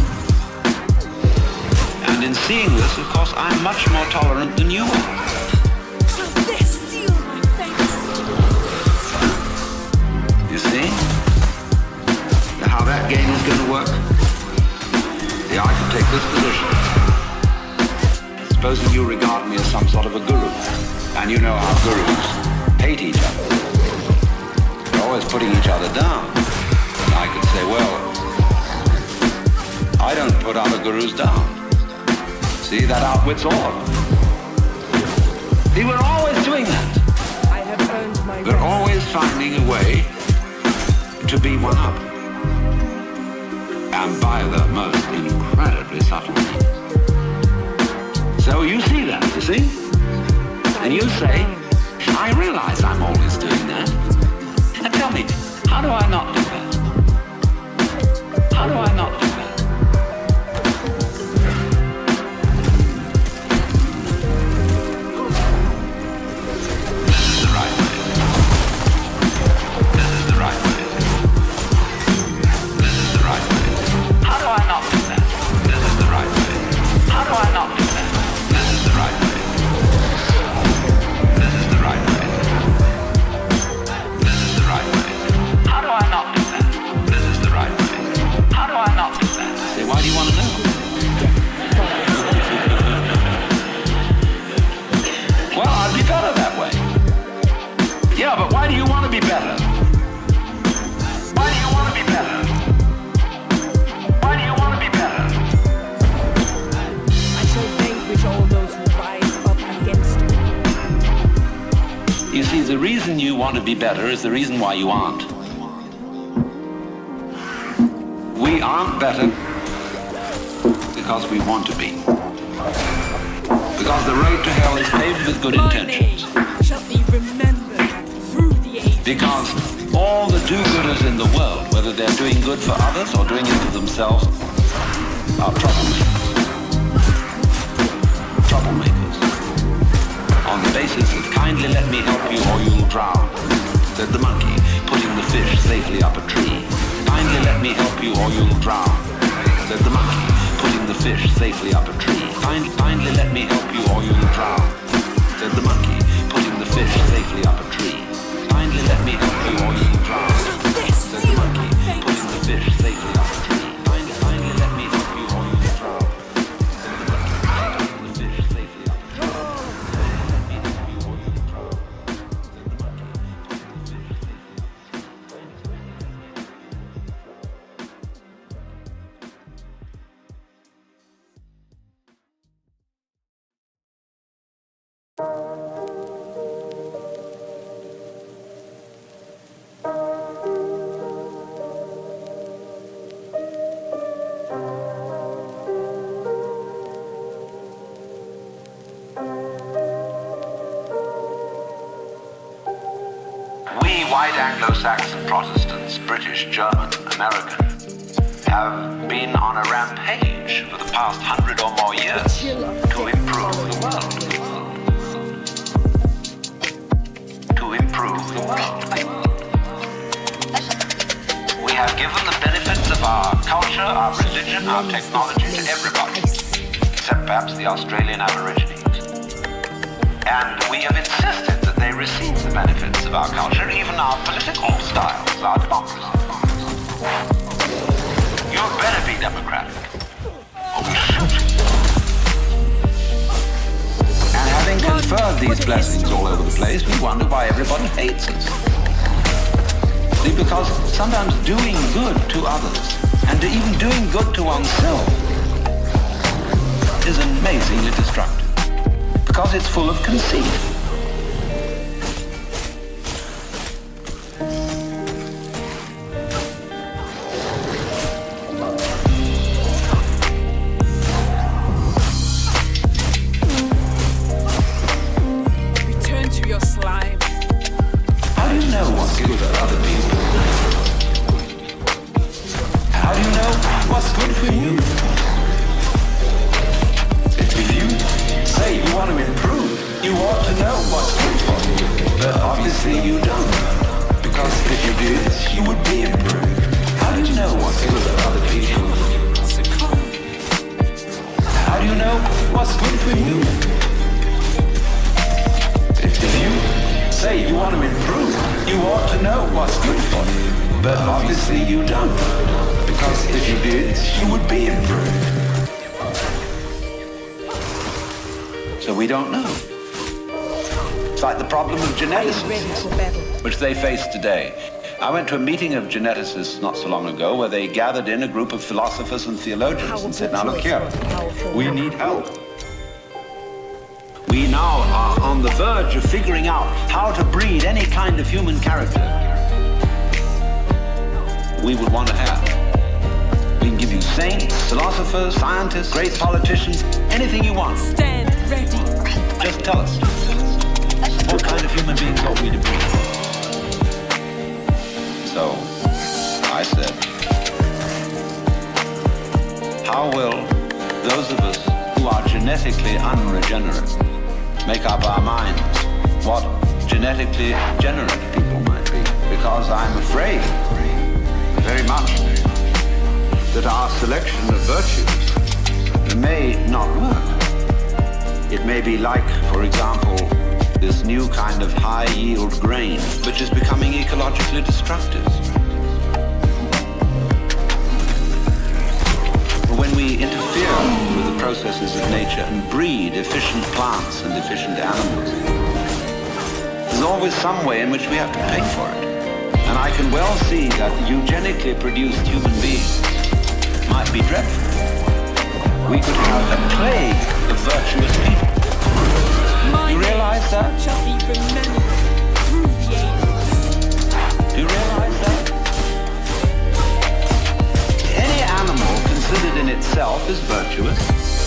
And in seeing this, of course, I'm much more tolerant than you are. So they seal my face. You see how that game is going to work? See, I can take this position. Supposing you regard me as some sort of a guru, and you know how gurus hate each other. They're always putting each other down. And I could say, well, I don't put other gurus down. See, that outwits all of them. See, we're always doing that. I have earned my We're always finding a way to be one up. And by the most incredibly subtle means. So you see that, you see? And you say, I realize I'm always doing that. And tell me, how do I not do that? How do I not do that? This is the right way. This is the right way. This is the right way. How do I not do that? This is the right way. How do I not do that? This is the right way. This is the right way. This is the right way. How do I not do that? This is the right way. How do I not do that? Say, why do you want to know? Well, I'd be better that way. Yeah, but why do you want to be better? Why do you want to be better? Why do you want to be better? I shall vanquish all those who rise up against me. You see, the reason you want to be better is the reason why you aren't. We aren't better because we want to be. Because the road to hell is paved with good intentions. My name shall be remembered through the ages. Because all the do-gooders in the world, whether they're doing good for others or doing it for themselves, are troublemakers. Troublemakers. On the basis of kindly let me help you or you'll drown, said the monkey, putting the fish safely up a tree. Kindly let me help you or you'll drown, said the monkey, putting the fish safely up a tree. Kindly let me help you or you'll drown, said the monkey, putting the fish safely up a tree. Kindly let me help you or you'll drown, said the monkey, putting the fish safely up a tree. Kindly let me help you or you'll drown, said the monkey, putting the fish safely up a tree. Let me help you or you'll drown, said the monkey, putting the fish safely up a white Anglo-Saxon Protestants, British, German, American, have been on a rampage for the past 100 or more years to improve the world. To improve the world. We have given the benefits of our culture, our religion, our technology to everybody, except perhaps the Australian Aborigines. And we have insisted that they receive the benefits of our culture, even our political styles, our democracy. You better be democratic, or we shoot. And having conferred these blessings all over the place, we wonder why everybody hates us. See, because sometimes doing good to others, and even doing good to oneself, is amazingly destructive. Because it's full of conceit. Return to your slime. How do you know what's good for other people? How do you know what's good for you? It's want to improve, you ought to know what's good for you. But obviously you don't. Because if you did, you would be improved. How do you know what's good for other people? How do you know what's good for you? If you say you want to improve, you ought to know what's good for you. But obviously you don't. Because if you did, you would be improved. So we don't know. It's like the problem of geneticists, which they face today. I went to a meeting of geneticists not so long ago where they gathered in a group of philosophers and theologians and said, now look here, we need help. We now are on the verge of figuring out how to breed any kind of human character we would want to have. We can give you saints, philosophers, scientists, great politicians, anything you want. Stand ready. Just tell us, what kind of human beings ought we to be? So, I said, how will those of us who are genetically unregenerate make up our minds what genetically generate people might be? Because I'm afraid very much that our selection of virtues may not work. It may be like, for example, this new kind of high-yield grain, which is becoming ecologically destructive. But when we interfere with the processes of nature and breed efficient plants and efficient animals, there's always some way in which we have to pay for it. And I can well see that eugenically produced human beings might be dreadful. We could have a plague of virtuous people. You realize that? Shall be remembered through the ages. Do you realize that? Any animal considered in itself is virtuous,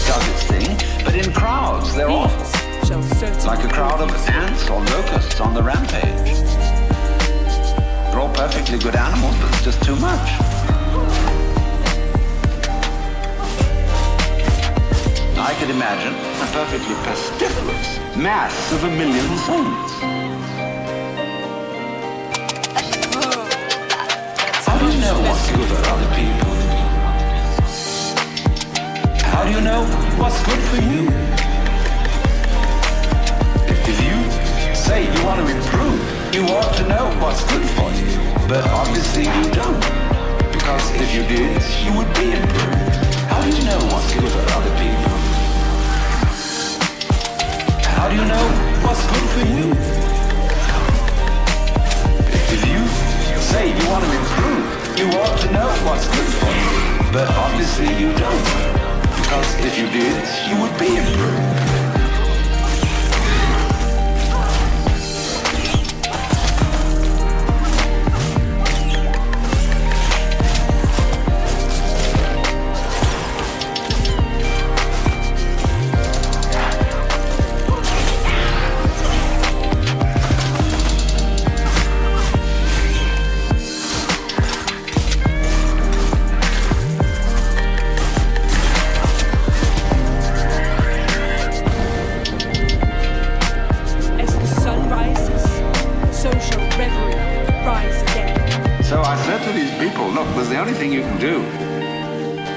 does its thing, but in crowds they're awful. Shall certainly Like a crowd of ants or locusts on the rampage. They're all perfectly good animals, but it's just too much. I could imagine a perfectly pestiferous mass of 1 million saints. How do you know what's good for other people? How do you know what's good for you? If you say you want to improve, you ought to know what's good for you. But obviously you don't. Because if you did, you would be improved. How do you know what's good for other people? How do you know what's good for you? If you say you want to improve, you ought to know what's good for you. But obviously you don't. Because if you did, you would be improved.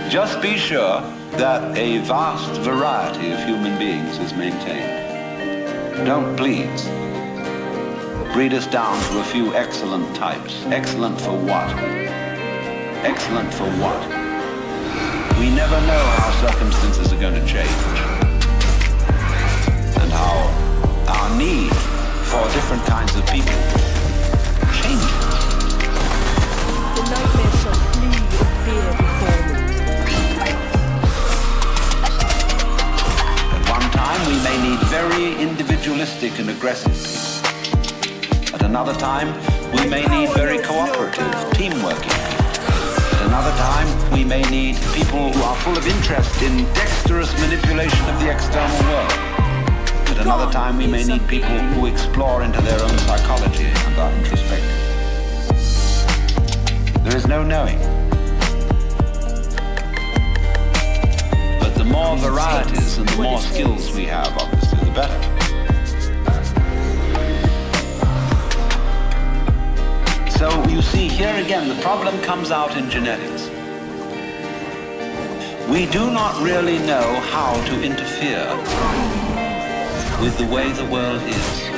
Just be sure that a vast variety of human beings is maintained. Don't please breed us down to a few excellent types. Excellent for what? Excellent for what? We never know how circumstances are going to change and how our need for different kinds of people changes. The nightmare shall flee in fear before me. We may need very individualistic and aggressive people. At another time, we may need very cooperative, team-working people. At another time, we may need people who are full of interest in dexterous manipulation of the external world. At another time, we may need people who explore into their own psychology and are introspective. There is no knowing. But the more varieties and the more skills we have, obviously, the better. So you see, here again, the problem comes out in genetics. We do not really know how to interfere with the way the world is.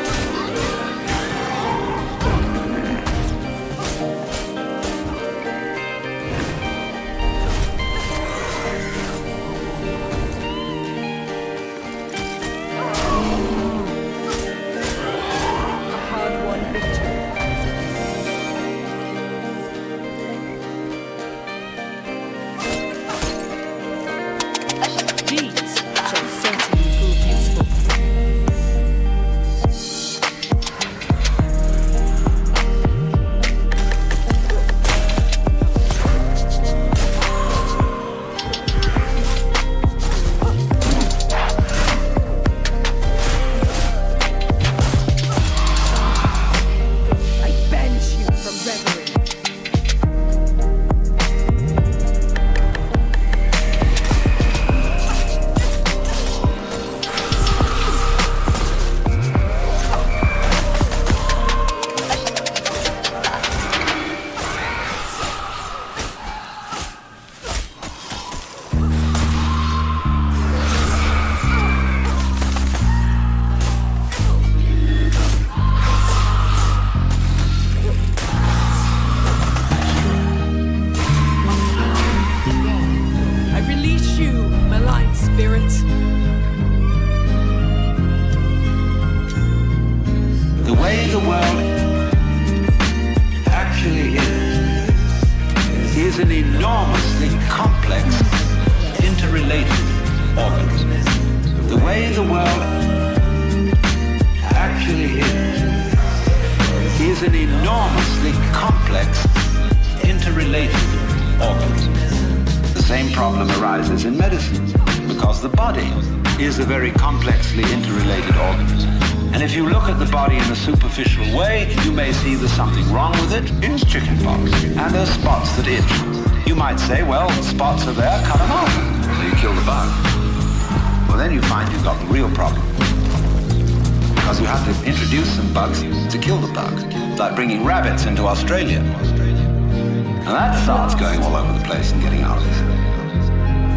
Bringing rabbits into Australia. And that starts going all over the place and getting out of this.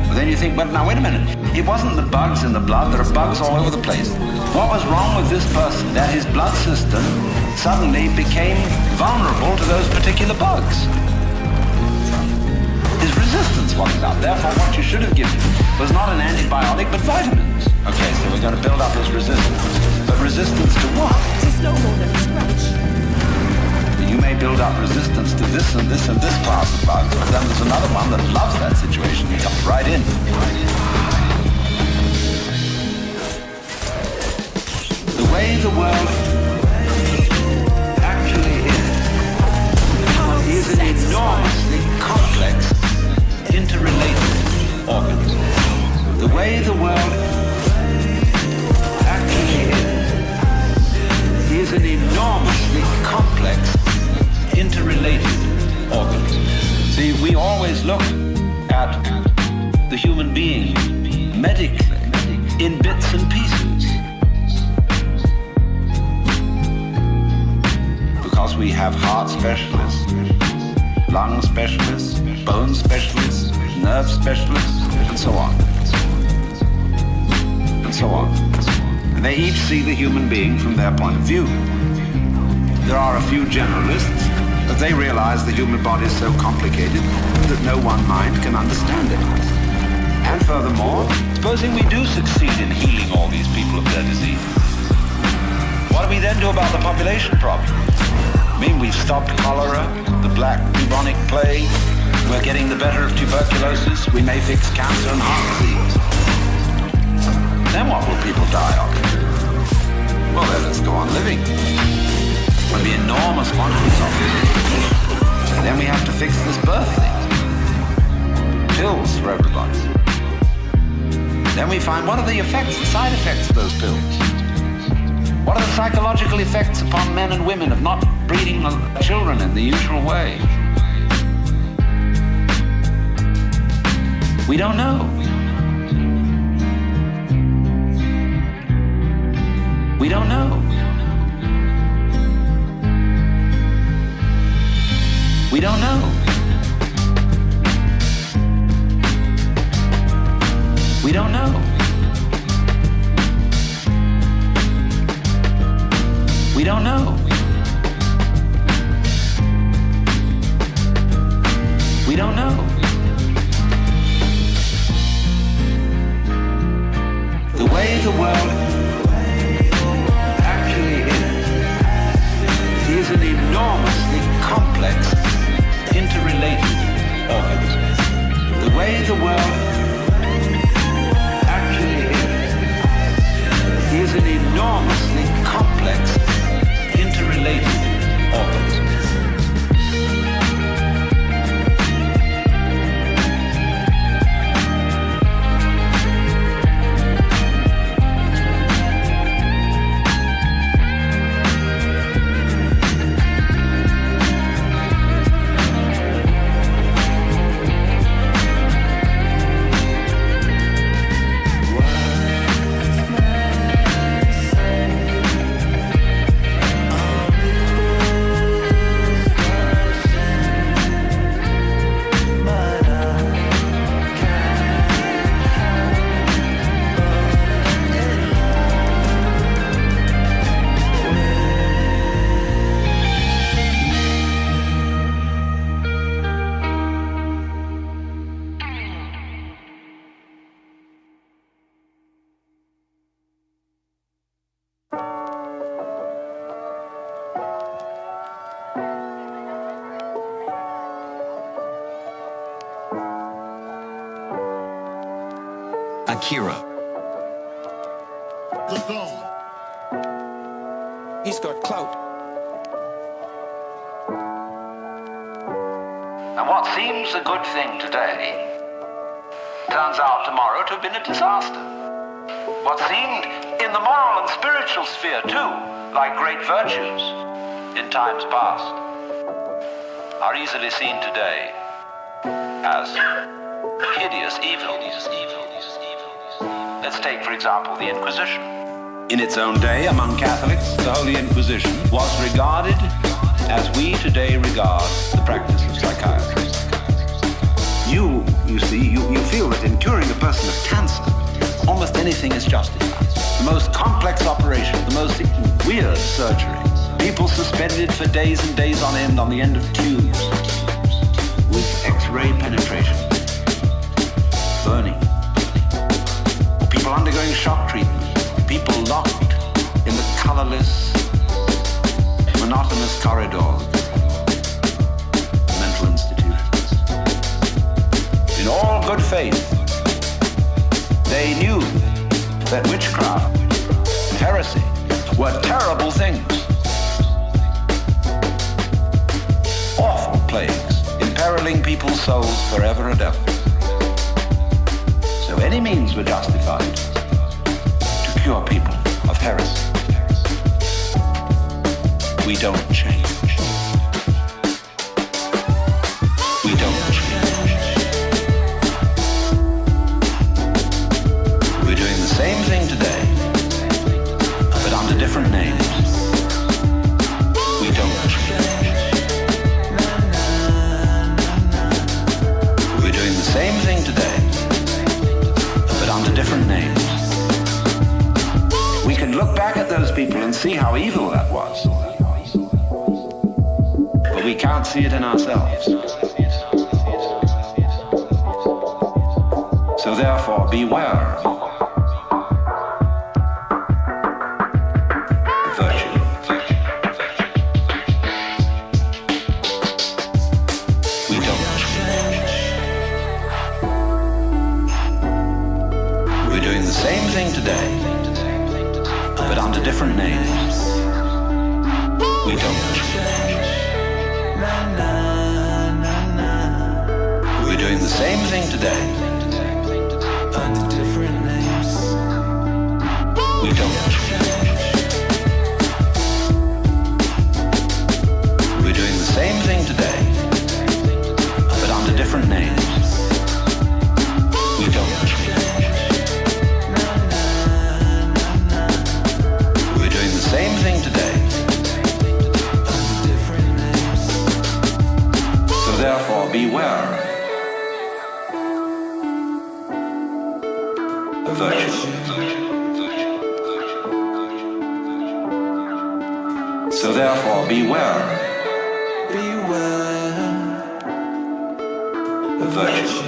But then you think, well, now wait a minute. It wasn't the bugs in the blood. There are bugs all over the place. What was wrong with this person that his blood system suddenly became vulnerable to those particular bugs? His resistance wasn't up. Therefore, what you should have given was not an antibiotic, but vitamins. Okay, so we're going to build up his resistance. But resistance to what? It's no more than a scratch. You may build up resistance to this and this and this class of bugs, but then there's another one that loves that situation. He comes right in. The way the world actually is an enormously complex, interrelated organism. The way the world actually is an enormously complex, interrelated organism. See, we always look at the human being medically in bits and pieces. Because we have heart specialists, lung specialists, bone specialists, nerve specialists, and so on. And so on. And they each see the human being from their point of view. There are a few generalists, but they realize the human body is so complicated that no one mind can understand it. And furthermore, supposing we do succeed in healing all these people of their disease, what do we then do about the population problem? I mean, we've stopped cholera, the black bubonic plague, we're getting the better of tuberculosis, we may fix cancer and heart disease. Then what will people die of? Well, then let's go on living. Will be enormous quantities of it. Then we have to fix this birth thing. Pills for everybody. Then we find what are the effects, the side effects of those pills? What are the psychological effects upon men and women of not breeding children in the usual way? We don't know. We don't know. We don't know. We don't know. We don't know. We don't know. The way the world actually is an enormously complex, interrelated organism. The way the world actually is an enormously complex, interrelated organism. Akira. The Dawn. He's got clout. And what seems a good thing today turns out tomorrow to have been a disaster. What seemed in the moral and spiritual sphere too, like great virtues in times past, are easily seen today as hideous evil. Let's take, for example, the Inquisition. In its own day, among Catholics, the Holy Inquisition was regarded as we today regard the practice of psychiatry. You see, you feel that in curing a person of cancer, almost anything is justified. The most complex operation, the most weird surgery. People suspended for days and days on end on the end of tubes with X-ray penetration, burning. People undergoing shock treatment. People locked in the colorless, monotonous corridors of mental institutions. In all good faith, they knew that witchcraft and heresy were terrible things. Awful plagues, imperiling people's souls forever and ever. So any means were justified to cure people of heresy. We don't change. We don't change. We're doing the same thing today, but under different names. We don't change. We're doing the same thing today, but under different names. We can look back at those people and see how evil that was. But we can't see it in ourselves. So therefore, beware of virtue. We don't change. We're doing the same thing today, but under different names. We don't change. We're doing the same thing today, under different names. We don't change. We're doing the same thing today, but under different names. We don't change. We're doing beware. Virtue. So therefore, beware. Virtue.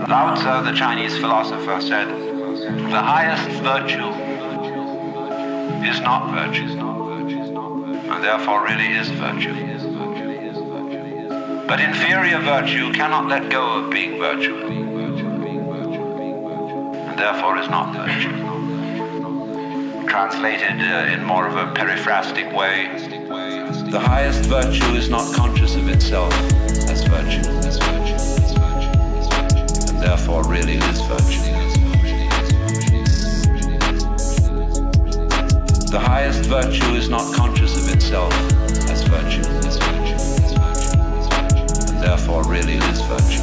Lao Tzu, the Chinese philosopher, said, the highest virtue is not virtue, and therefore really is virtue. But inferior virtue cannot let go of being virtue, and therefore is not virtue. Translated in more of a periphrastic way, the highest virtue is not conscious of itself as virtue. Therefore really is virtue. The highest virtue is not conscious of itself as virtue. And therefore really is virtue.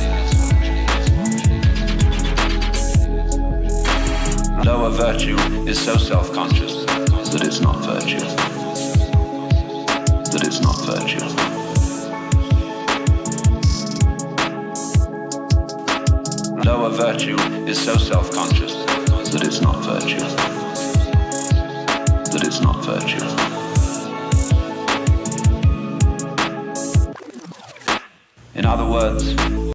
Lower virtue is so self-conscious that it's not virtue. That it's not virtue. Lower virtue is so self-conscious that it's not virtue. That it's not virtue. In other words,